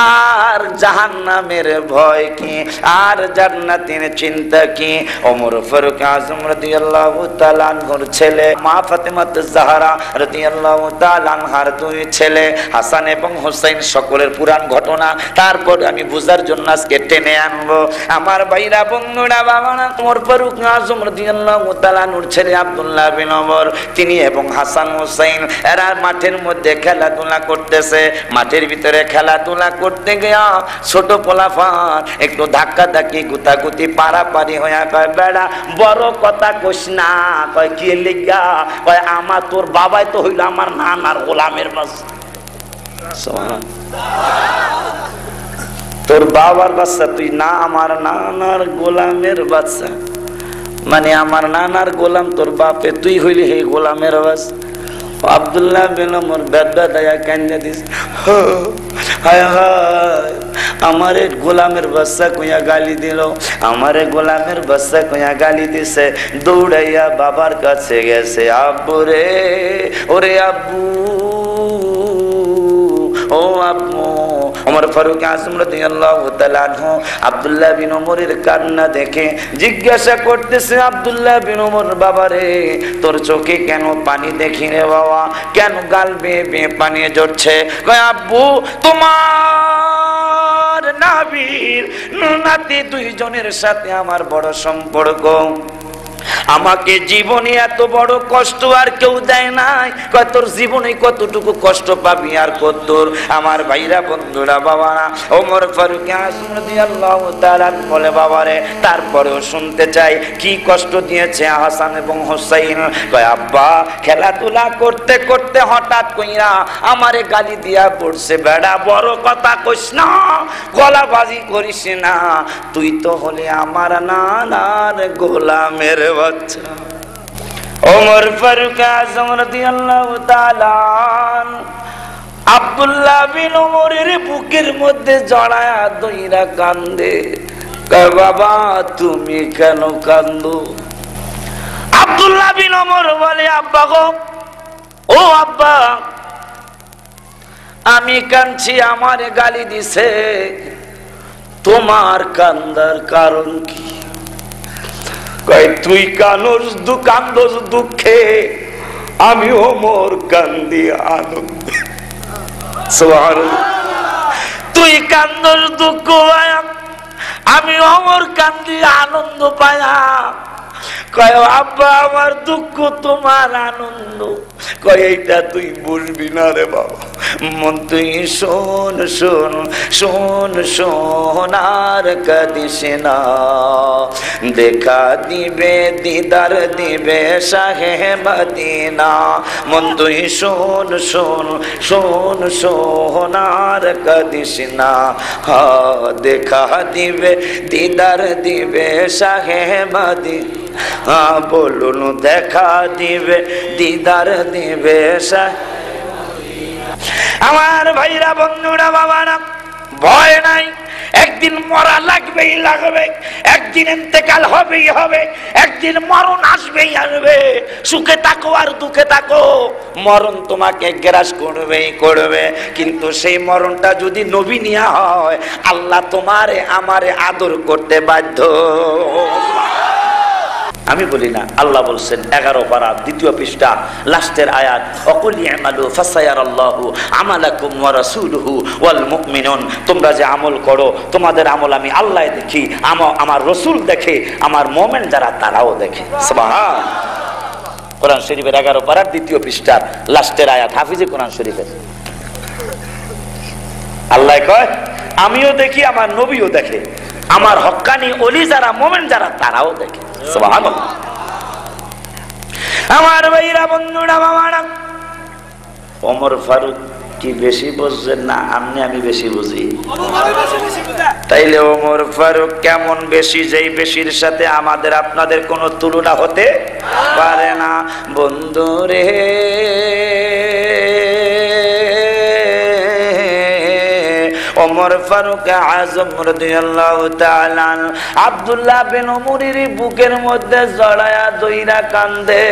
আর জাহান্নামের ভয় কি, আর জান্নাতের চিন্তা কি? ওমর ফারুক আজম রাদিয়াল্লাহু তাআলা আনহুর ছেলে মা ফাতেমাতুজ জাহরা রাদিয়াল্লাহু তাআলা আনহার 2 ছেলে হাসান এবং হুসাইন, সকলের পুরাণ ঘটনা তারপর আমি বুঝার জন্য আজকে টেনে আনবো। আমার ভাইরা বন্ধুরা বাবারা, ওমর ফারুক আজম রাদিয়াল্লাহু তাআলা আনহুর ছেলে আব্দুল্লাহ বিন ওমর, তিনি এবং হাসান হুসাইন এরা মাঠের মধ্যে খেলাধুলা করতেছে। মাঠের ভিতরে খেলাধুলা করতে গিয়া ছোট পোলাপান একটু ধাক্কা ধাক্কি গুতাগুতি পারাপারি হইয়া কয় বেড়া বড় কথা কইস না। কয় কি লিগা? কয় আমার তোর বাবাই তো হইল আমার নানার গোলামের বাচ্চা। তোর বাবার বাচ্চা তুই না আমার নানার গোলামের বাচ্চা, মানে আমার নানার গোলাম তোর বাপে, তুই হইলি হে গোলামের বাচ্চা। আব্দুল্লাহ বিন ওমর বেদা দায়া কান্না দিস, হায় হায় আমারে গোলামের বাচ্চা কইয়া গালি দিল, আমারে গোলামের বাচ্চা কইয়া গালি দিছে। দৌড়াইয়া বাবার কাছে গেছে, আব্বু রে, ওরে আব্বু, ও আব্বু। ওমর ফারুক আজম রাদিয়াল্লাহু তাআলা আনহু আব্দুল্লাহ বিন ওমরের কান্না দেখে জিজ্ঞাসা করতেছে, আব্দুল্লাহ বিন ওমর বাবারে তোর চোখে কেন পানি দেখি রে বাবা, কেন গাল বেয়ে বেয়ে পানি ঝরছে? কয় আব্বু তোমার নাবির নাতি 2 জনের সাথে আমার বড় সম্পর্ক, আমাকে জীবনে এত বড় কষ্ট আর কেউ দেয় নাই। কয় তোর জীবনে কতটুকু কষ্ট পাবি আর কতদূর? আমার ভাইরা বন্ধুরা বাবারা, ওমর ফারুক আজম রাদিয়াল্লাহু তাআলা বলে বাবারে তারপরেও শুনতে চাই কি কষ্ট দিয়েছে হাসান এবং হুসাইন। কয় আব্বা খেলাধুলা করতে করতে হঠাৎ কইরা আমারে গালি দিয়া পড়ছে, বেড়া বড় কথা কইস না, গলাবাজি করিস না, তুই তো হলে আমার নানার গোলামের বাচ্চা। ওমর ফারুক আজম রাদিয়াল্লাহু তাআলা আব্দুল্লাহ বিন ওমরের বুকের মধ্যে জড়ায়া দইরা কান্দে। কয় বাবা তুমি কেন কান্দো? আব্দুল্লাহ বিন ওমর বলে আব্বা গো, ও আব্বা আমি কাঁদছি, আমারে গালি দিছে, তোমার কান্দার কারণ কি? কয় তুই কান্দোস দুঃখে, আমি ওমর কান্দি আনন্দে। সুবহানাল্লাহ। তুই কান্দোস দুঃখ পায়া, আমি ওমর কান্দি আনন্দ পায়া। কয় আব্বা আমার দুঃখ তোমার আনন্দ। কয় এইটা তুই বুঝবি না রে বাবা, মন তুই শোন শোন শোন শোন আর কাঁদিস না, দেখা দিবে দিদার দিবে শাহে মদিনা। মন তুই শোন শোন শোন শোন আর কাঁদিস না, দেখা দিবে দিদার দিবে শাহে মদিনা। বলুন দেখা দিবে দিদার দিবে আমার ভাইরা বন্ধুরা বাবারা, ভয় নাই, একদিন মরা লাগবেই লাগবে, একদিন ইন্তেকাল হবেই হবে, একদিন মরণ আসবেই আসবে। সুখে থাকো আর দুঃখে থাকো, মরণ তোমাকে গ্রাস করবেই করবে। কিন্তু সেই মরণটা যদি নবী নিয়া হয়, আল্লাহ তোমারে আমারে আদর করতে বাধ্য। আমি বলি না, আল্লাহ বলছেন 11 পারা 2 পৃষ্ঠা লাস্টের আয়াত, অকুল ইয়ামালু ফাসায়ারাল্লাহু আমালাকুম ওয়া রাসূলুহু ওয়াল মুমিনুন। তোমরা যে আমল করো তোমাদের আমল আমি আল্লাহ দেখি, আমার রাসূল দেখে, আমার মুমিন যারা তারাও দেখে। সুবহান। কোরআন শরীফের 11 পারা 2 পৃষ্ঠার লাস্টের আয়াত, হাফিজে কোরআন শরীফের। আল্লাহ কয় আমিও দেখি, আমার নবীও দেখে, আমার হক্কানি ওলি যারা মুমিন যারা তারাও দেখে। সুবহানাল্লাহ। আমার ভাইরা বন্ধুরা বাবারা, ওমর ফারুক কি বেশি বুঝছেন না আমি বেশি বুঝি? তাইলে ওমর ফারুক কেমন বেশি, যেই বেশির সাথে আমাদের আপনাদের কোনো তুলনা হতে পারে না। বন্ধুরে ওমর ফারুক আজম রাদিয়াল্লাহু তাআলা আব্দুল্লাহ বিন ওমরের বুকের মধ্যে জড়ায়া দইরা কান্দে।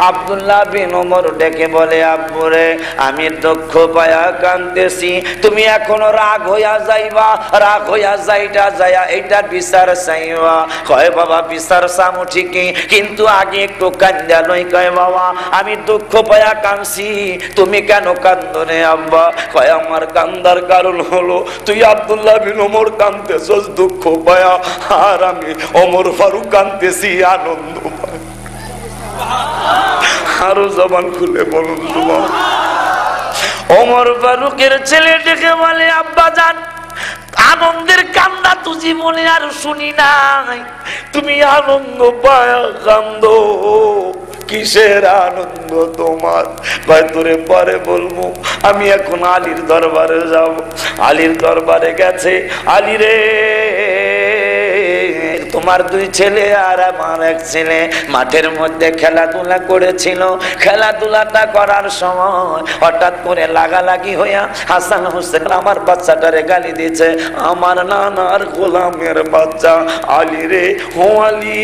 আব্দুল্লাহ বিন ওমর ডেকে বলে, আব্বুরে আমি দুঃখ পায়া কাঁদতেছি, তুমি এখনো রাগ হইয়া যাইবা, রাগ হইয়া যাইয়া এইটা বিচার চাইবা। কয় বাবা বিচার চামু ঠিকই, কিন্তু আগে একটু কান্দা লই। কয় বাবা আমি দুঃখ পায়া কাঁদছি, তুমি কেন কান্দো রে আব্বা? কয় আমার কান্দার কারণ হলো তুই আব্দুল্লাহ বিন ওমর কাঁদতেছস দুঃখ পায়া, আর আমি ওমর ফারুক কাঁদতেছি আনন্দ পায়া। আরো জবান খুলে বলুন তোমার। ওমর ফারুকের ছেলে দেখে বলে, আব্বা জান আনন্দের কান্না তো জীবনে আর শুনি নাই, তুমি আনন্দ পায়া কান্দো, কিসের আনন্দ তোমার? তোরে পরে বলবো, আমি এখন আলীর দরবারে যাব। আলীর দরবারে গেছে, আলী রে তোমার দুই ছেলে আর আমার এক ছেলে মাঠের মধ্যে খেলাধুলা করেছিল। খেলাধুলাটা করার সময় হঠাৎ করে লাগালাগি হইয়া হাসান হোসেন আমার বাচ্চাটারে গালি দিয়েছে, আমার নানার গোলামের বাচ্চা। আলী রে হো আলী,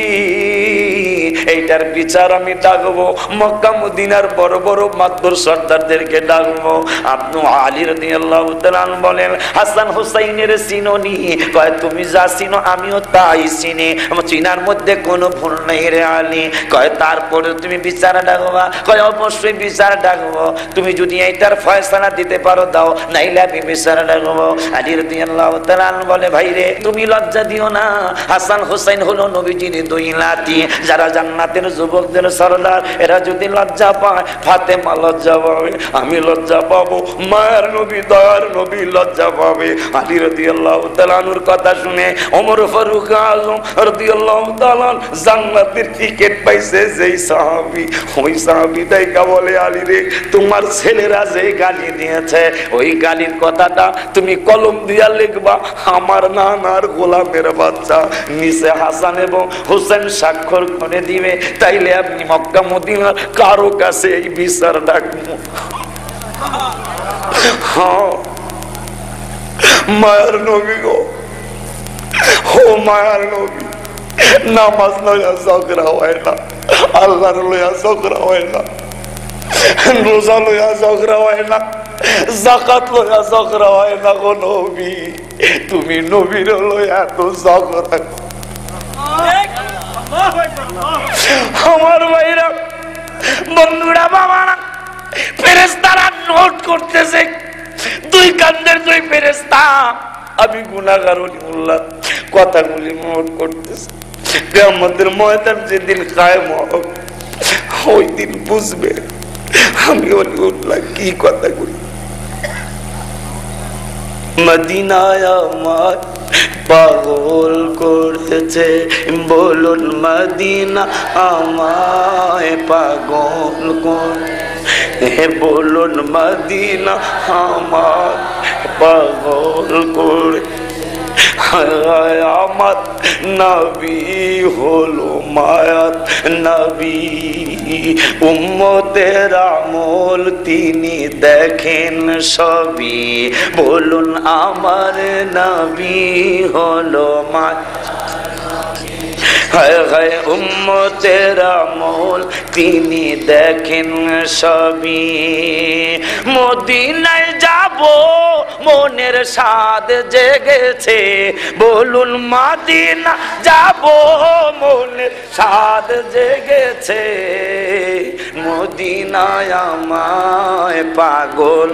এইটার বিচার আমি ডাকবো, মক্কা মদিনার বড় বড় মাতবর সর্দারদেরকে ডাকবো। আপনি আলী রাদিয়াল্লাহু তাআলা বলেন, হাসান হোসেনের চিনোনি? কয় তুমি যা চিনো আমিও তাই চিনি, চিনার মধ্যে কোনো ভুল নেই রে আলী। কয় তারপরে তুমি বিচার ডাকবা? কয় অবশ্যই বিচার ডাকবো, তুমি যদি এইটার ফয়সালা দিতে পারো দাও, নাইলে আমি বিচার ডাকবো। আলী রাদিয়াল্লাহু তাআলা বলে, ভাই রে তুমি লজ্জা দিও না, হাসান হোসেন হলো নবীজির দুই নাতি, যারা জান্নাতের যুবকদের সরদার, এরা যদি লজ্জা পায় ফাতেমা লজ্জা পাবে, আমি লজ্জা পাবো, মায়ের নবী দয়ার নবী লজ্জা পাবে। আলী রাদিয়াল্লাহু তাআলার কথা শুনে ওমর ফারুক আজম রাদিয়াল্লাহু তাআলা জান্নাতের টিকিট পাইছে যেই সাহাবী, ওই সাহাবী তাইকা বলে, আলী রে তোমার ছেলেরা যে গালি দিয়েছে ওই গালির কথাটা তুমি কলম দিয়া লিখবা, আমার নানার গোলামের বাচ্চা, নিচে হাসান এবং হোসেন স্বাক্ষর করে দিবে, তাইলে আপনি মক্কা মদিনার কারো কাছে এই বিচার ডাকবো। হ্যাঁ মায়ার নবী গো, ও মায়ার নবী, নামাজ লইয়া ঝগড়া হয় না, আল্লাহর লইয়া ঝগড়া হয় না, রোজা লইয়া ঝগড়া হয় না, যাকাত লইয়া ঝগড়া হয় না গো নবী, তুমি নবীর লইয়া তো ঝগড়া। আমার ভাইরা বন্ধুরা বাবারা, ফেরেশতারা নোট করতেছে, দুই কান্দের দুই ফেরেশতা, আমি গুনাহগার ওলিউল্লাহ কথাগুলি নোট করতেছি। কিয়ামতের ময়দান যেদিন কায়েম হবে ওই দিন বুঝবে আমি ওলিউল্লাহ কি কথাগুলি। মদিনায় আমার পাগল করেছে, বলুন মদিনা আমায় পাগল করে, বলুন মদিনা আমার পাগল করে। আমার নবী হলো মায়াত নবী, উম্মতের আমল তিনি দেখেন সবই, বলুন আমার নবী হলো মায়াত, হায় হায় উম্মতের আমল তিনি দেখেন সবই। মদিনায় যাব মনের স্বাদ জেগেছে, বলুন মদিনা যাব মনের স্বাদ জেগেছে, মদিনায় আমায় পাগল,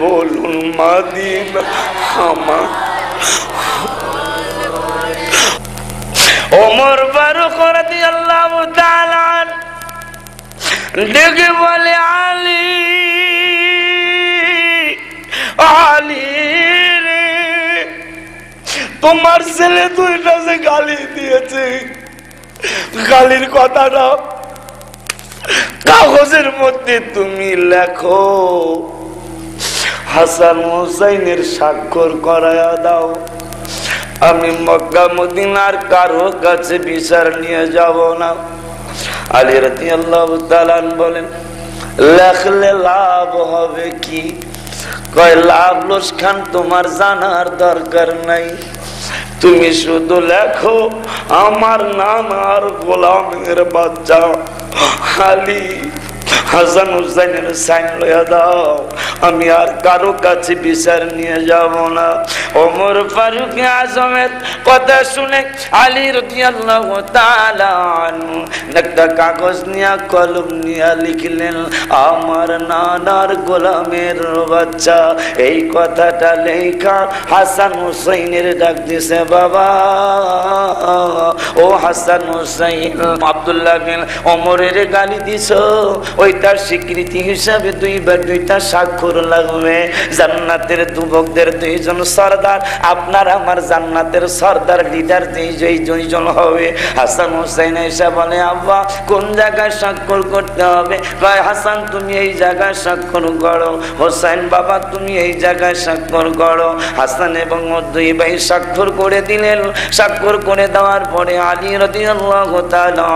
বলুন মদিনা আমার। ওমর ফারুক রাদিয়াল্লাহু তাআলা ডেকে বলে, আলী আলী রে তোমার ছেলে দুইটা যে গালি দিয়েছে, গালির কথাটা কাগজের মধ্যে তুমি লেখো হাসান হুসাইনের স্বাক্ষর করায়া দাও, আমি মক্কা মদিনার কারো কাছে বিচার নিয়ে যাব না। আলী রাদিয়াল্লাহু তাআলা বলেন, লেখলে লাভ হবে কি? কয় লাভ লোকসান তোমার জানার দরকার নাই, তুমি শুধু লেখো আমার নানার গোলামের বাচ্চা আলী হাসান হুসাইনের সাইন লইয়া দাও, আমি আর কারো কাছে বিচার নিয়ে যাব না। ওমর ফারুক আজমের কথা শুনে আলী রাদিয়াল্লাহু তাআলা আনহু একটা কাগজ নিয়ে কলম নিয়ে লিখলেন, আমার নানার গোলামের বাচ্চা। এই কথাটা লেখা হাসান হুসাইনের ডাক দিছে, বাবা ও হাসান হুসাইন, আব্দুল্লাহ বিন ওমরের গালি দিছো, ওইটার স্বীকৃতি হিসাবে দুইবার দুইটা স্বাক্ষর লাগবে। জান্নাতের যুবকদের দুইজন সর্দার, আপনার আমার জান্নাতের সর্দার লিডার দুইজন হবে। হাসান হুসাইন এসে বলে, আব্বা কোন জায়গায় স্বাক্ষর করতে হবে? ভাই হাসান তুমি এই জায়গায় স্বাক্ষর করো, হোসেন বাবা তুমি এই জায়গায় স্বাক্ষর করো। হাসান এবং দুই ভাই স্বাক্ষর করে দিলেন। স্বাক্ষর করে দেওয়ার পরে আলী রাদিয়াল্লাহু তাআলা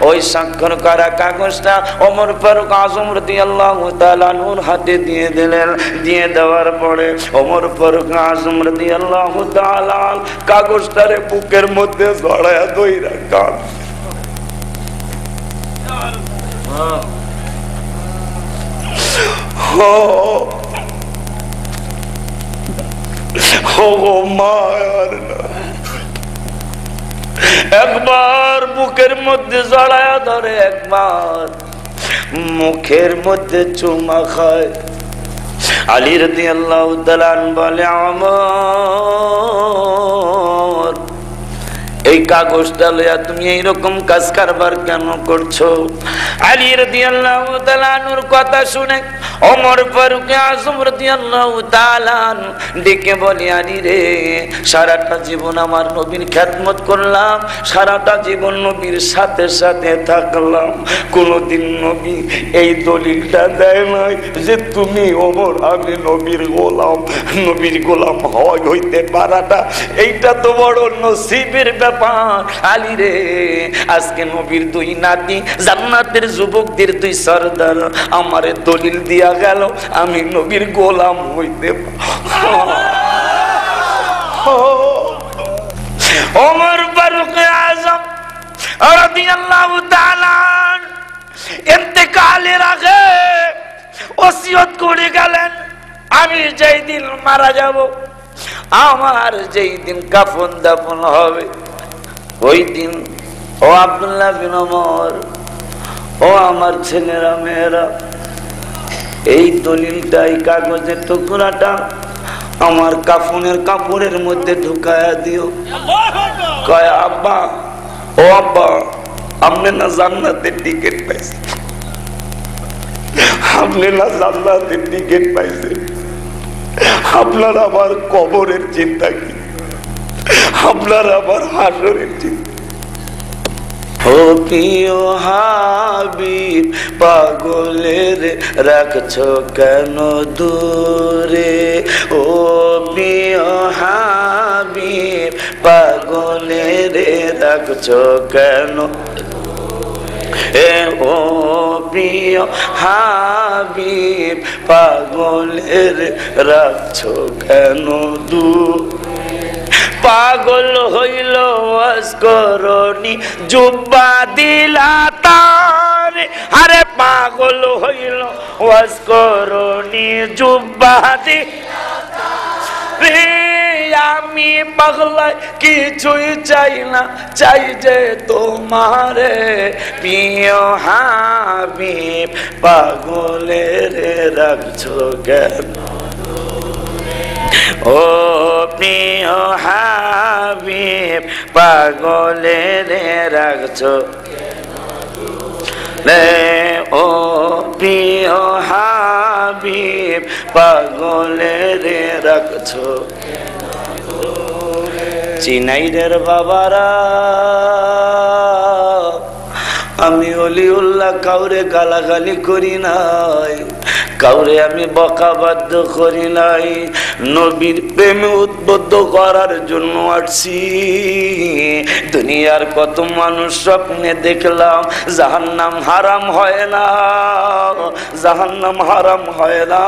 ওই স্বাক্ষর করা কাগজটা ওমর ফারুক আজম রাদিয়াল্লাহু তাআলা নূর হাতে দিয়ে দিলেন। দিয়ে দেওয়ার পরে ওমর ফারুক আজম রাদিয়াল্লাহু তাআলা কাগজটারে বুকের মধ্যে জড়ায়া ধইরা কান একবার বুকের মধ্যে জড়ায়া ধরে, একবার মুখের মধ্যে চুমা খায়। আলী রাদিয়াল্লাহু তাআলা বলে, আমর এই কাগজটা লইয়া তুমি এইরকম কাজ কারবার কেন করছো? আলী রাদিয়াল্লাহু তাআলা নূর কথা শুনে ওমর ফারুক আজম রাদিয়াল্লাহু তাআলা ডেকে বলে, আলী রে, সারাটা জীবন আমার নবীর খেদমত করলাম, সারাটা জীবন নবীর সাথে সাথে থাকলাম, কোনদিন নবী এই দলিলটা দেয় নাই যে তুমি ওমর আমি নবীর গোলাম। নবীর গোলাম হইতে পারাটা এইটা তো বড় নসিবের ব্যাপার। আলী রে, আজকে নবীর দুই নাতি জান্নাতের যুবকদের দুই সর্দার আমারে দলিল দিয়া গেল আমি নবীর গোলাম হইতে। ওমর ফারুক আজম রাদিয়াল্লাহু তাআলা ইন্তেকালের আগে ওসিয়ত করে গেলেন, আমি যেই দিন মারা যাব, আমার যেই দিন কাফন দাফন হবে, ওই দিন ও আব্দুল্লাহ বিন ওমর, ও আমার ছেলেরা মেয়েরা, এই দলিলটা এই কাগজের টুকরাটা আমার কাফনের কাপড়ের মধ্যে ঢুকায়া দিও। কয় আব্বা, ও আব্বা, আপনি না জান্নাতের টিকিট পাইছেন, আপনি না জান্নাতের টিকিট পাইছেন, আপনার আবার কবরের চিন্তা কি, আপনার আবার হাসরের চিন্তা। ও প্রিয় হাবিব পাগলের রাখছো কেন দূরে? ও প্রিয় হাবিব পাগলের রাখছো কেন? ও প্রিয় হাবিব পাগলের রাখছো কেন দূরে? পাগল হইল ওয়াসকরণী জুব্বা দিলা তার, আরে পাগল হইল ওয়াসকরণী জুব্বা দিলা তার। আমি পাগলায় কিছুই চাই না, চাই যে তোমারে প্রিয় হাবিব পাগলের রাখছো কেন? ও প্রিয় হাবিব পাগলের রাখছো রে? ও প্রিয় হাবিব পাগলের রাখছো? চিনাইদের বাবারা আমি অলিউল্লাহ কাউরে গালাগালি করি নাই, কাউরে আমি বকাবাদ্য করি নাই, নবীর প্রেমে উদ্বুদ্ধ করার জন্য আসছি। দুনিয়ার কত মানুষ স্বপ্নে দেখলাম জাহান্নাম হারাম হয় না, জাহান্নাম হারাম হয় না।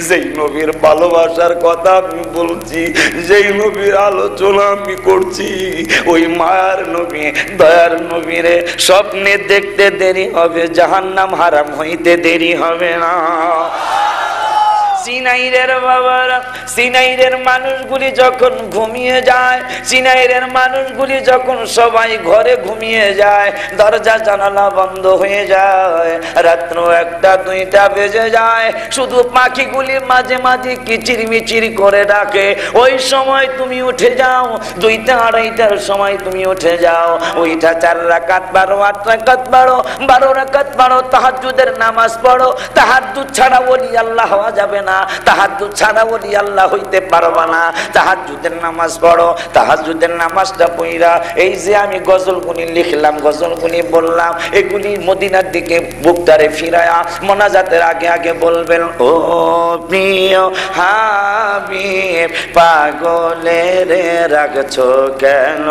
যেই নবীর ভালোবাসার কথা আমি বলছি, যেই নবীর আলোচনা আমি করছি, ওই মায়ার নবী দয়ার নবীরে স্বপ্নে দেখতে দেরি হবে, জাহান্নাম হারাম হইতে দেরি হবে না। সিনাইরের বাবারা, সিনাইরের মানুষগুলি যখন ঘুমিয়ে যায়, সিনাইরের মানুষগুলি যখন সবাই ঘরে ঘুমিয়ে যায়, দরজা জানালা বন্ধ হয়ে যায়, রাত্র 1টা 2টা বেজে যায়, শুধু পাখিগুলি মাঝে মাঝে কিচির মিচির করে ডাকে। ওই সময় তুমি উঠে যাও, 2টা 2:30টার সময় তুমি উঠে যাও, ওইটা 4 রাকাত 12 8 রাকাত 12 রাকাত পড়ো, তাহাজ্জুদের নামাজ পড়ো। তাহাজ্জুদ ছাড়া ওলি আল্লাহ হওয়া যাবে না, তাহাজ্জুদ ছাড়া ওলি আল্লাহ হইতে পারবা না। তাহাজ্জুদের নামাজ পড়ো, তাহাজ্জুদের নামাজটা পড়া এই যে আমি গজলগুলি লিখলাম, গজলগুলি বললাম, এগুলি মদিনার দিকে বুকটারে ফিরায়া মোনাজাতের আগে আগে বলবেন, ও প্রিয় হাবিব পাগলের রাখছো কেন,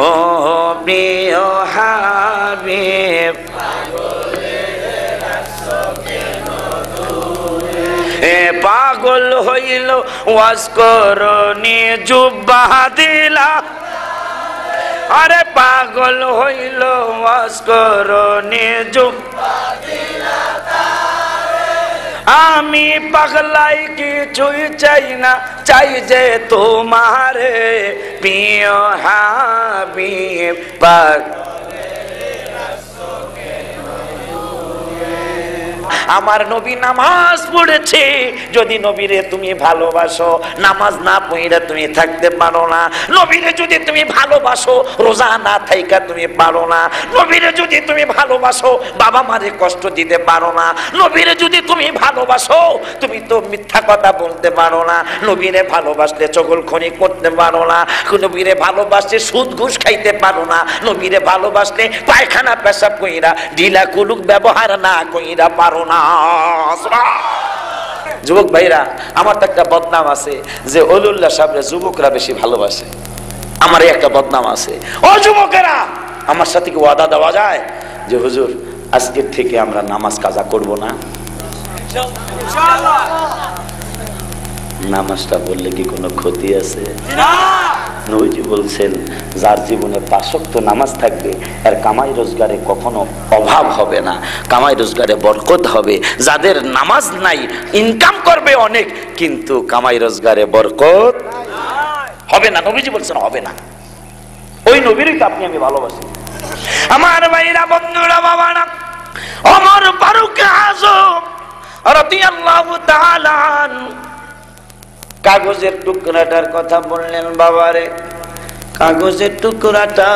ও প্রিয় হাবিব পাগল হইল ওয়াজ করনি জুব্বা দিলা, আরে পাগল হইল ওয়াজ করনি জুব্বা দিলা। আমি পাগলাই কিছুই চাই না, চাই যে তোমারে প্রিয় হাবিব পাগল। আমার নবী নামাজ পড়েছে, যদি নবীরে তুমি ভালোবাসো, নামাজ না পড়ে তুমি থাকতে পারো না। নবীরে যদি তুমি ভালোবাসো, রোজা না থাইকা তুমি পারো না। নবীরে যদি তুমি ভালোবাসো, বাবা মারে কষ্ট দিতে পারো না। নবীরে যদি তুমি ভালোবাসো, তুমি তো মিথ্যা কথা বলতে পারো না। নবীরে ভালোবাসলে চগলখড়ি করতে পারো না। নবীরে ভালোবাসলে সুদ ঘুষ খাইতে পারো না। নবীরে ভালোবাসলে পায়খানা পেশাব কইরা ঢিলা কুলুক ব্যবহার না কইরা পারো না। যুবক ভাইরা, আমার তো একটা বদনাম আছে যে অলিউল্লাহ সাহেবরা যুবকরা বেশি ভালোবাসে। আমার একটা বদনাম আছে, ও যুবকেরা, আমার সাথে কি ওয়াদা দেওয়া যায় যে হুজুর আজকের থেকে আমরা নামাজ কাজা করব না? নামাজটা বললে কি কোনো ক্ষতি আছে? নবীজি বলছেন যার জীবনে 5 ওয়াক্ত নামাজ থাকবে আর কামাই রোজগারে কখনো অভাব হবে না, কামাই রোজগারে বরকত হবে। যাদের নামাজ নাই, ইনকাম করবে অনেক কিন্তু কামাই রোজগারে বরকত হবে না। নবীজি বলছেন হবে না। ওই নবীরই তো আপনি আমি ভালোবাসি। আমার ভাইরা, বন্ধুরা, বাবারা, ওমর ফারুক আযম রাদিয়াল্লাহু তাআলা কাগজের টুকরাটার কথা বললেন। বাবারে, কাগজের টুকরাটা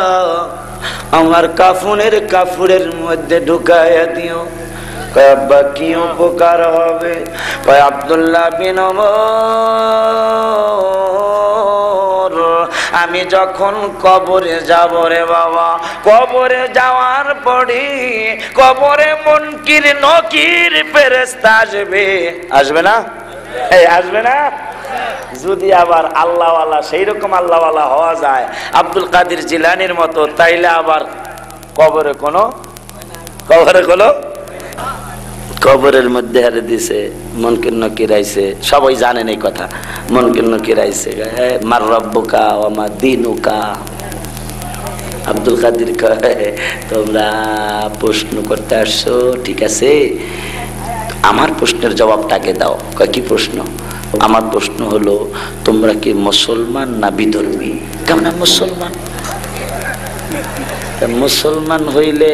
আমার কাফনের মধ্যে ঢুকাইয়া দিও। কয় আব্বা কি উপকার হবে? কয় আব্দুল্লাহ বিন ওমর, আমি যখন কবরে যাব রে বাবা, কবরে যাওয়ার পরে কবরে মুনকির নকির ফেরেশতা আসবে। আসবে না? আসবে না? যদি আবার আল্লাহওয়ালা, সেই রকম আল্লাহওয়ালা হওয়া যায় আব্দুল কাদের জিলানির মতো, তাইলে আবার কবরের মধ্যে হারে দিছে মুনকির নকির আইছে। সবাই জানেন এই কথা, মুনকির নকির আইছে, মার রব্বুকা ওয়া মা দীনুকা। আব্দুল কাদের কয় তোমরা প্রশ্ন করতে আসছো, ঠিক আছে, আমার প্রশ্নের জবাবটাকে দাও। কয় কি প্রশ্ন? আমার প্রশ্ন হলো তোমরা কি মুসলমান না বিধর্মী? কেমন মুসলমান? মুসলমান হইলে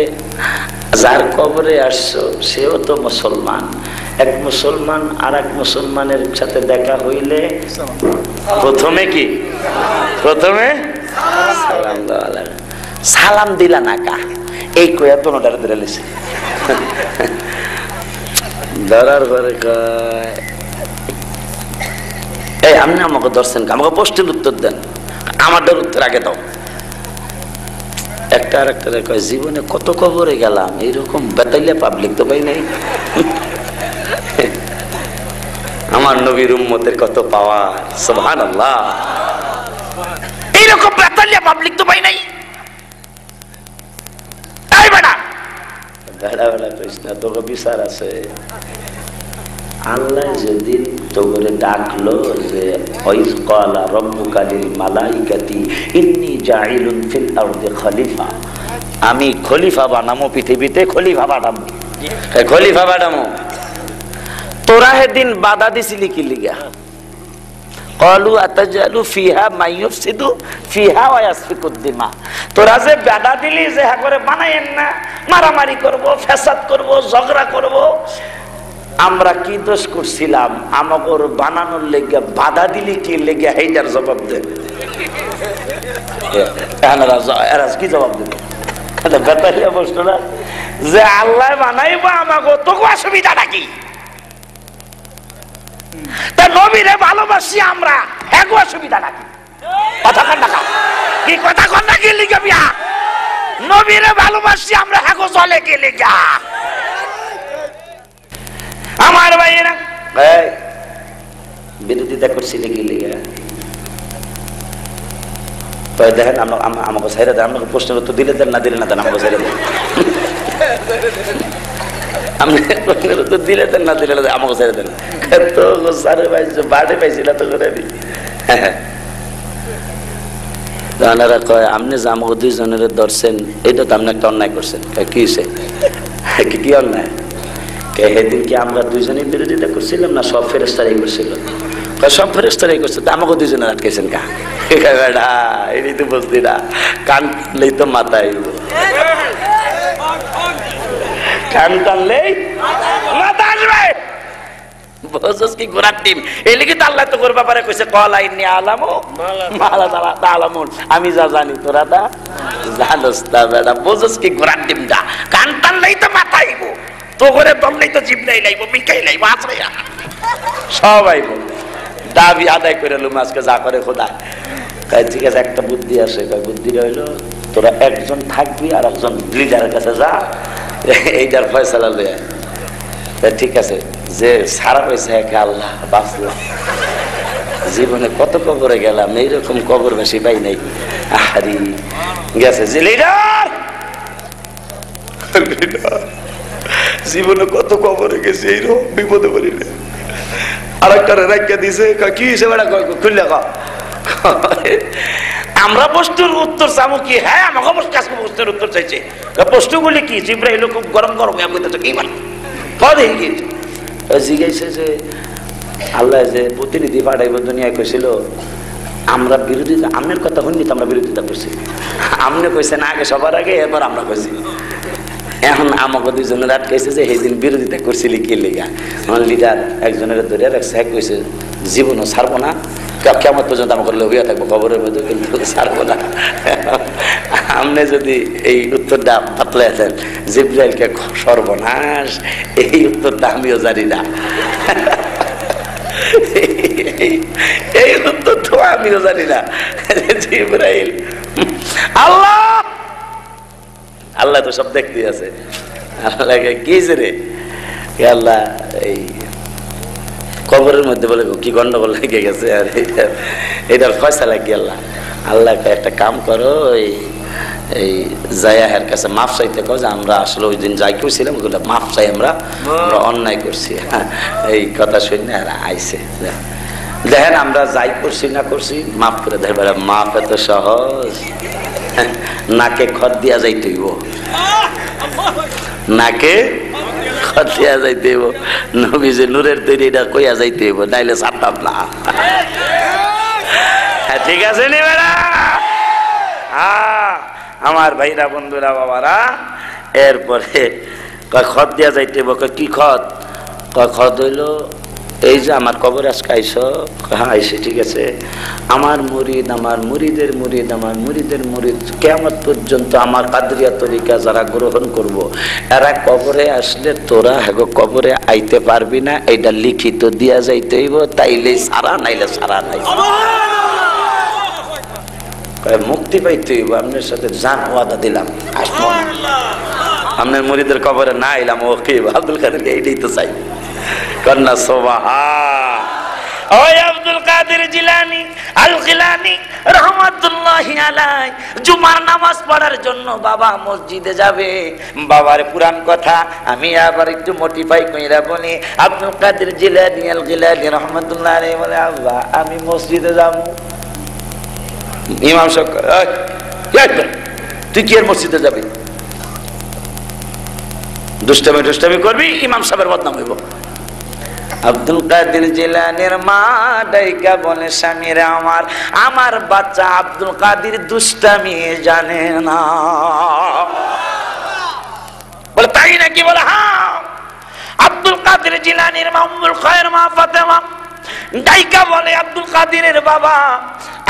যার কবরে আসছো সেও তো মুসলমান। এক মুসলমান আর এক মুসলমানের সাথে দেখা হইলে প্রথমে কি? প্রথমে সালাম দেওয়া লাগে। সালাম দিলা না কা? এই কয়া তো নোটার ধরে লেছে ধরার পরে কয় এই আপনি আমাকে ধরছেন, আমাকে প্রশ্নের উত্তর দেন, আমাদের উত্তর আগে দাও। একটা একটা আর একটা কয় জীবনে কত কবরে গেলাম, এইরকম বেতাইলে পাবলিক তো পাই নাই। আমার নবীর উম্মতের কত পাওয়ার, সুবহানাল্লাহ। এইরকম বেতাইলে পাবলিক তো পাই নাই। তাই বেটা বেড়া বেড়া কইস না, তোকে বিচার আছে। আল্লাহ যেদিন তোরে ডাকলো যে ওয়াইজ ক্বালা রাব্বুকা লিল মালাইকাতি ইন্নী জাইলুন ফিল আরদি খলিফা, আমি খলিফা বানামো পৃথিবীতে, খলিফা বানামো, খলিফা বানামো। তোরা সেদিন বাধা দিছিলি কি লিগা? ক্বালু আতাজালু ফিহা মান ইউফসিদু ফিহা ওয়া ইয়াসফিকুদ দিমা, তোরা যে বাধা দিলি যে হ্যাঁ করে বানায়েন না, মারামারি করব, ফ্যাসাদ করব, ঝগড়া করব। আমরা কি দোষ করছিলাম? আমাগর বানানোর লেগে বাধা দিলি কি লেগে? এইটার জবাব দেন। কি জবাব দেবে? যে আল্লাহ বানাইবো আমাগো, তোকে অসুবিধাটা কি? তা নবীরে ভালোবাসি আমরা, হ্যাঁ অসুবিধা নাকি? কথা কন না কি? কথা কন না কি লিখে বিয়া? নবীরে ভালোবাসি আমরা, হ্যাঁ চলে কি লিখা? আমার ভাইয়েরা বিরোধিতা করছিলে কি লিখা? দেখেন আমাকে ছেড়ে দেন, আমাকে প্রশ্নের উত্তর দিলে দেন, না দিলে না দেন, আমাকে ছেড়ে দেন। আপনি প্রশ্নের উত্তর দিলে দেন, না দিলে আমাকে ছেড়ে দেন। তো সারে পাইছো, বাড়ি পাইছিল তো করে দি। ওনারা কয় আপনি যে আমাকে দুইজনের ধরছেন, এটা তো আপনি একটা অন্যায় করছেন। কি হয়েছে? কি অন্যায়? সেদিন কি আমরা দুইজনের বিরোধিতা করছিলাম না সব ফেরেশতারাই করছিল? সব ফেরেশতারাই করছে, তো আমাকে দুইজনের আটকেছেন কা? বেটা এই তো বুঝলি না, কান টানলেই তো মাথায়, কান টানলেই মাথা আসবে। বুঝছস কি ঘোড়ার টিম? এই লিখে তো আল্লাহ তো ওর ব্যাপারে কইছে ক্বালা ইন্নী আ'লামু মা লা তা'লামুন, আমি যা জানি তোরা তা জানোস না। বেটা বুঝছস কি ঘোড়ার টিমটা? কান টানলেই তো মাথা আইবো, তো করে দমলেই তো জিবলাই লাইবো, মিকাই লাইবো, আছড়াইয়া সব আইবো। দাবি আদায় করে লুম আজকে যা করে খোদা। তাই ঠিক আছে, একটা বুদ্ধি আসে। বুদ্ধিটা হইলো তোরা একজন থাকবি আর একজন লিডারের কাছে যা, এইটার ফয়সালা লইয়া। ঠিক আছে, যে সারা পয়সা একে আল্লাহ বাঁচলাম, জীবনে কত কবরে গেলাম, এইরকম কবর বেশি পাই নাই। আহারি গেছে যে লিডার, জীবনে কত কবরে গেছে, এইরকম বিপদে পড়ি না। আর একটা রাখিয়া দিছে, কি হিসেবে খুললে আমরা প্রশ্নের উত্তর চাবো কি? হ্যাঁ আমাকে প্রশ্নের উত্তর চাইছে। প্রশ্নগুলি কি? জিব্রাইল খুব গরম গরম কি মানে জিজ্ঞাসা যে আল্লাহ যে প্রতিনিধি পাঠাইব দুনিয়ায় কইছিল আমরা বিরোধিতা, আমনের কথা শুনি তো আমরা বিরোধিতা করছি। আমনে কইছে না আগে, সবার আগে, এরপর আমরা কইছি। এখন আমাকে দুইজনের আটকাইছে যে সেই দিন বিরোধিতা করছিলি কি লেগা? আমার লিডার একজনের ধরে রাখছে, এক কইছে জীবনও ছাড়বো না, কেমন পর্যন্ত আমাকে লোভিয়া থাকবো খবরের মধ্যে, কিন্তু ছাড়বো না। আপনি যদি এই উত্তরটা পাতলাই দেন জিব্রাইলকে সর্বনাশ, এই উত্তরটা আমিও জানি না। এই উত্তর তো আমিও জানি না। জিব্রাইল আল্লাহ, আল্লাহ তো সব দেখতে আছে। আল্লাহকে কি রে আল্লাহ, এই কবরের মধ্যে বলে কি গন্ডগোল লেগে গেছে, আর এটার ফয়সালা কি? আল্লাহ আল্লাহকে একটা কাম করো, এই জায়াহের কাছে মাফ চাইতে কো যে আমরা আসলে ওই দিন যাই করছিলাম ওগুলো মাফ চাই, আমরা অন্যায় করছি। এই কথা শুনে আর আইসে, দেখেন আমরা যাই করছি না করছি মাফ করে দেয়। মাফ এত সহজ? নাকে খত দিয়া যাইতে হইব, নাকে খত দিয়া যাইতে হইব। নবী যে নূরের তৈরি এটা কইয়া যাইতে হইব, নাইলে ছাড়তাম না। ঠিক আছে নি বেড়া? আমার ভাইরা বন্ধুরা বাবারা, এরপরে খত দিয়া যাইতে হইব। কি খত? খত হইল এই যে আমার কবর আজকে আইস। হ্যাঁ আইসে, ঠিক আছে। আমার মুরিদ, আমার মুরিদের মুরিদ, আমার মুরিদের মুরিদ কিয়ামত পর্যন্ত আমার কাদরিয়া তরিকা যারা গ্রহণ করব, এরা কবরে আসলে তোরা হ্যাগো কবরে আইতে পারবি না, এইটা লিখিত দিয়া যাইতে হইব, তাইলে সারা নাইলে সারা নাই। মুক্তি পাইতে হইব, আপনার সাথে জান ওয়াদা দিলাম, আসবো আপনার মুরিদের কবরে না এলাম। ওকে আব্দুল কাদের এইটাই তো চাই, কন্যা সোবাহা। ওই আব্দুল কাদের জিলানী আল গিলানী রাহমাতুল্লাহি আলাইহি জুমার নামাজ পড়ার জন্য বাবা মসজিদে যাবে। বাবার পুরান কথা আমি আবার একটু মডিফাই কইরা বলি। আব্দুল কাদের জিলানী আল গিলানী রাহমাতুল্লাহি আলাইহি বলে, আব্বা আমি মসজিদে যাব। ইমাম সাহেব তুই কি আর মসজিদে যাবি? দুষ্টামি করবি, ইমাম সাহেবের বদনাম হইব। আব্দুল কাদের জিলানীর মা ডাইকা বলে, স্বামীরে আমার বাচ্চা আব্দুল কাদের দুষ্টামি জানে না। বলে তাই নাকি? বলে হ্যাঁ। আব্দুল কাদের জিলানীর মা উম্মুল খায়ের মা ফাতেমা ডাইকা বলে, আব্দুল কাদেরের বাবা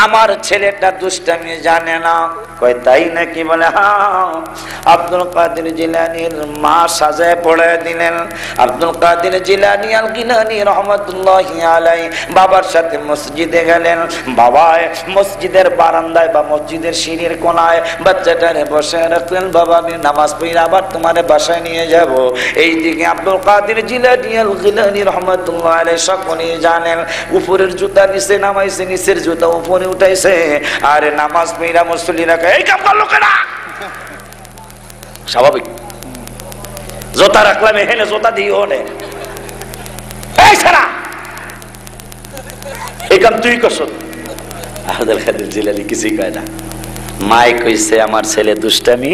আমার ছেলেটা দুষ্টামি জানে না। কয় তাই নাকি? বলে হ্যাঁ। আব্দুল কাদের জিলানীর মা সাজায় পড়ে দিলেন। আব্দুল কাদের জিলানী আল গিলানী রাহমাতুল্লাহি আলাইহি বাবার সাথে মসজিদে গেলেন। বাবা মসজিদের বারান্দায় বা মসজিদের সিঁড়ির কোনায় বাচ্চাটারে বসে রাখলেন। বাবা আমি নামাজ পড়ে আবার তোমার বাসায় নিয়ে যাব। এইদিকে আব্দুল কাদের জিলানী আল গিলানী রাহমাতুল্লাহি আলাইহি সকলেই জানেন, উপরের জুতা নিচে নামাইছে, নিচের জুতা উপরে উঠাইছে। আরে নামাজ পড়া মুসল্লিরা এই কাম করলো কেনা? স্বাভাবিক, জোতা রাখলাম এখানে, জোতা দিয়ে হনে এই ছাড়া এই কাম তুই করছ। আব্দুল কাদের জিলানী কিছুই কয় না। মাই কইছে আমার ছেলে দুষ্টামি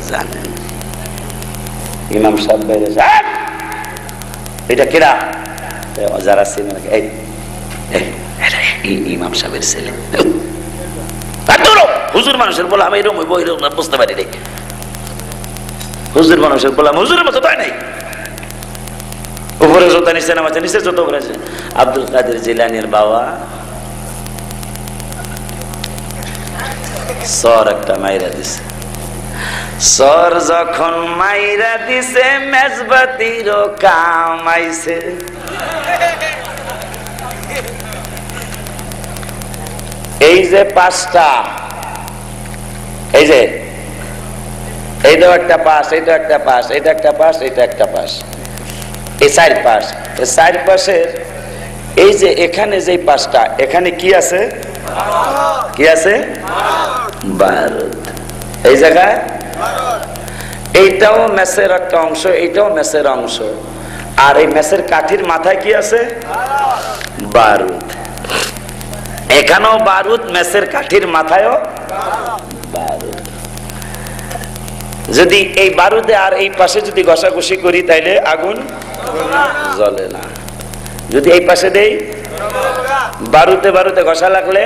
জানে। ইমাম সাহেব বাইরে, এটা কিরা? যারা ছিলেন ইমাম সাহেবের ছেলে। হুজুর মানুষের বললাম এরকম বুঝতে পারি রে। হুজুর মানুষের বললাম হুজুরের মতো তাই নাই, উপরে জোতা নিচে নামাচ্ছে, নিচে জোতা উপরে আছে। আব্দুল কাদের জিলানীর বাবা সর একটা মাইরা দিছে। সর যখন মাইরা দিছে মেজবাতিরও কাম আইছে। এই যে পাঁচটা, এই যে এইটাও একটা পাশ, এইটা একটা পাশ, এটা একটা পাশ, এটা একটা পাশ, এই চার পাশ। এই চার পাশের এই যে এখানে যে পাঁচটা, এখানে কি আছে? কি আছে? বারুদ। এই জায়গায় এইটাও মেসের একটা অংশ, এইটাও মেসের অংশ। আর এই মেসের কাঠির মাথায় কি আছে? বারুদ। এখানেও বারুদ, মেসের কাঠির মাথায়ও বারুদ। যদি এই বারুদে আর এই পাশে যদি ঘষাঘষি করি তাইলে আগুন জ্বলে না। যদি এই পাশে দেই, বারুদে বারুদে ঘষা লাগলে,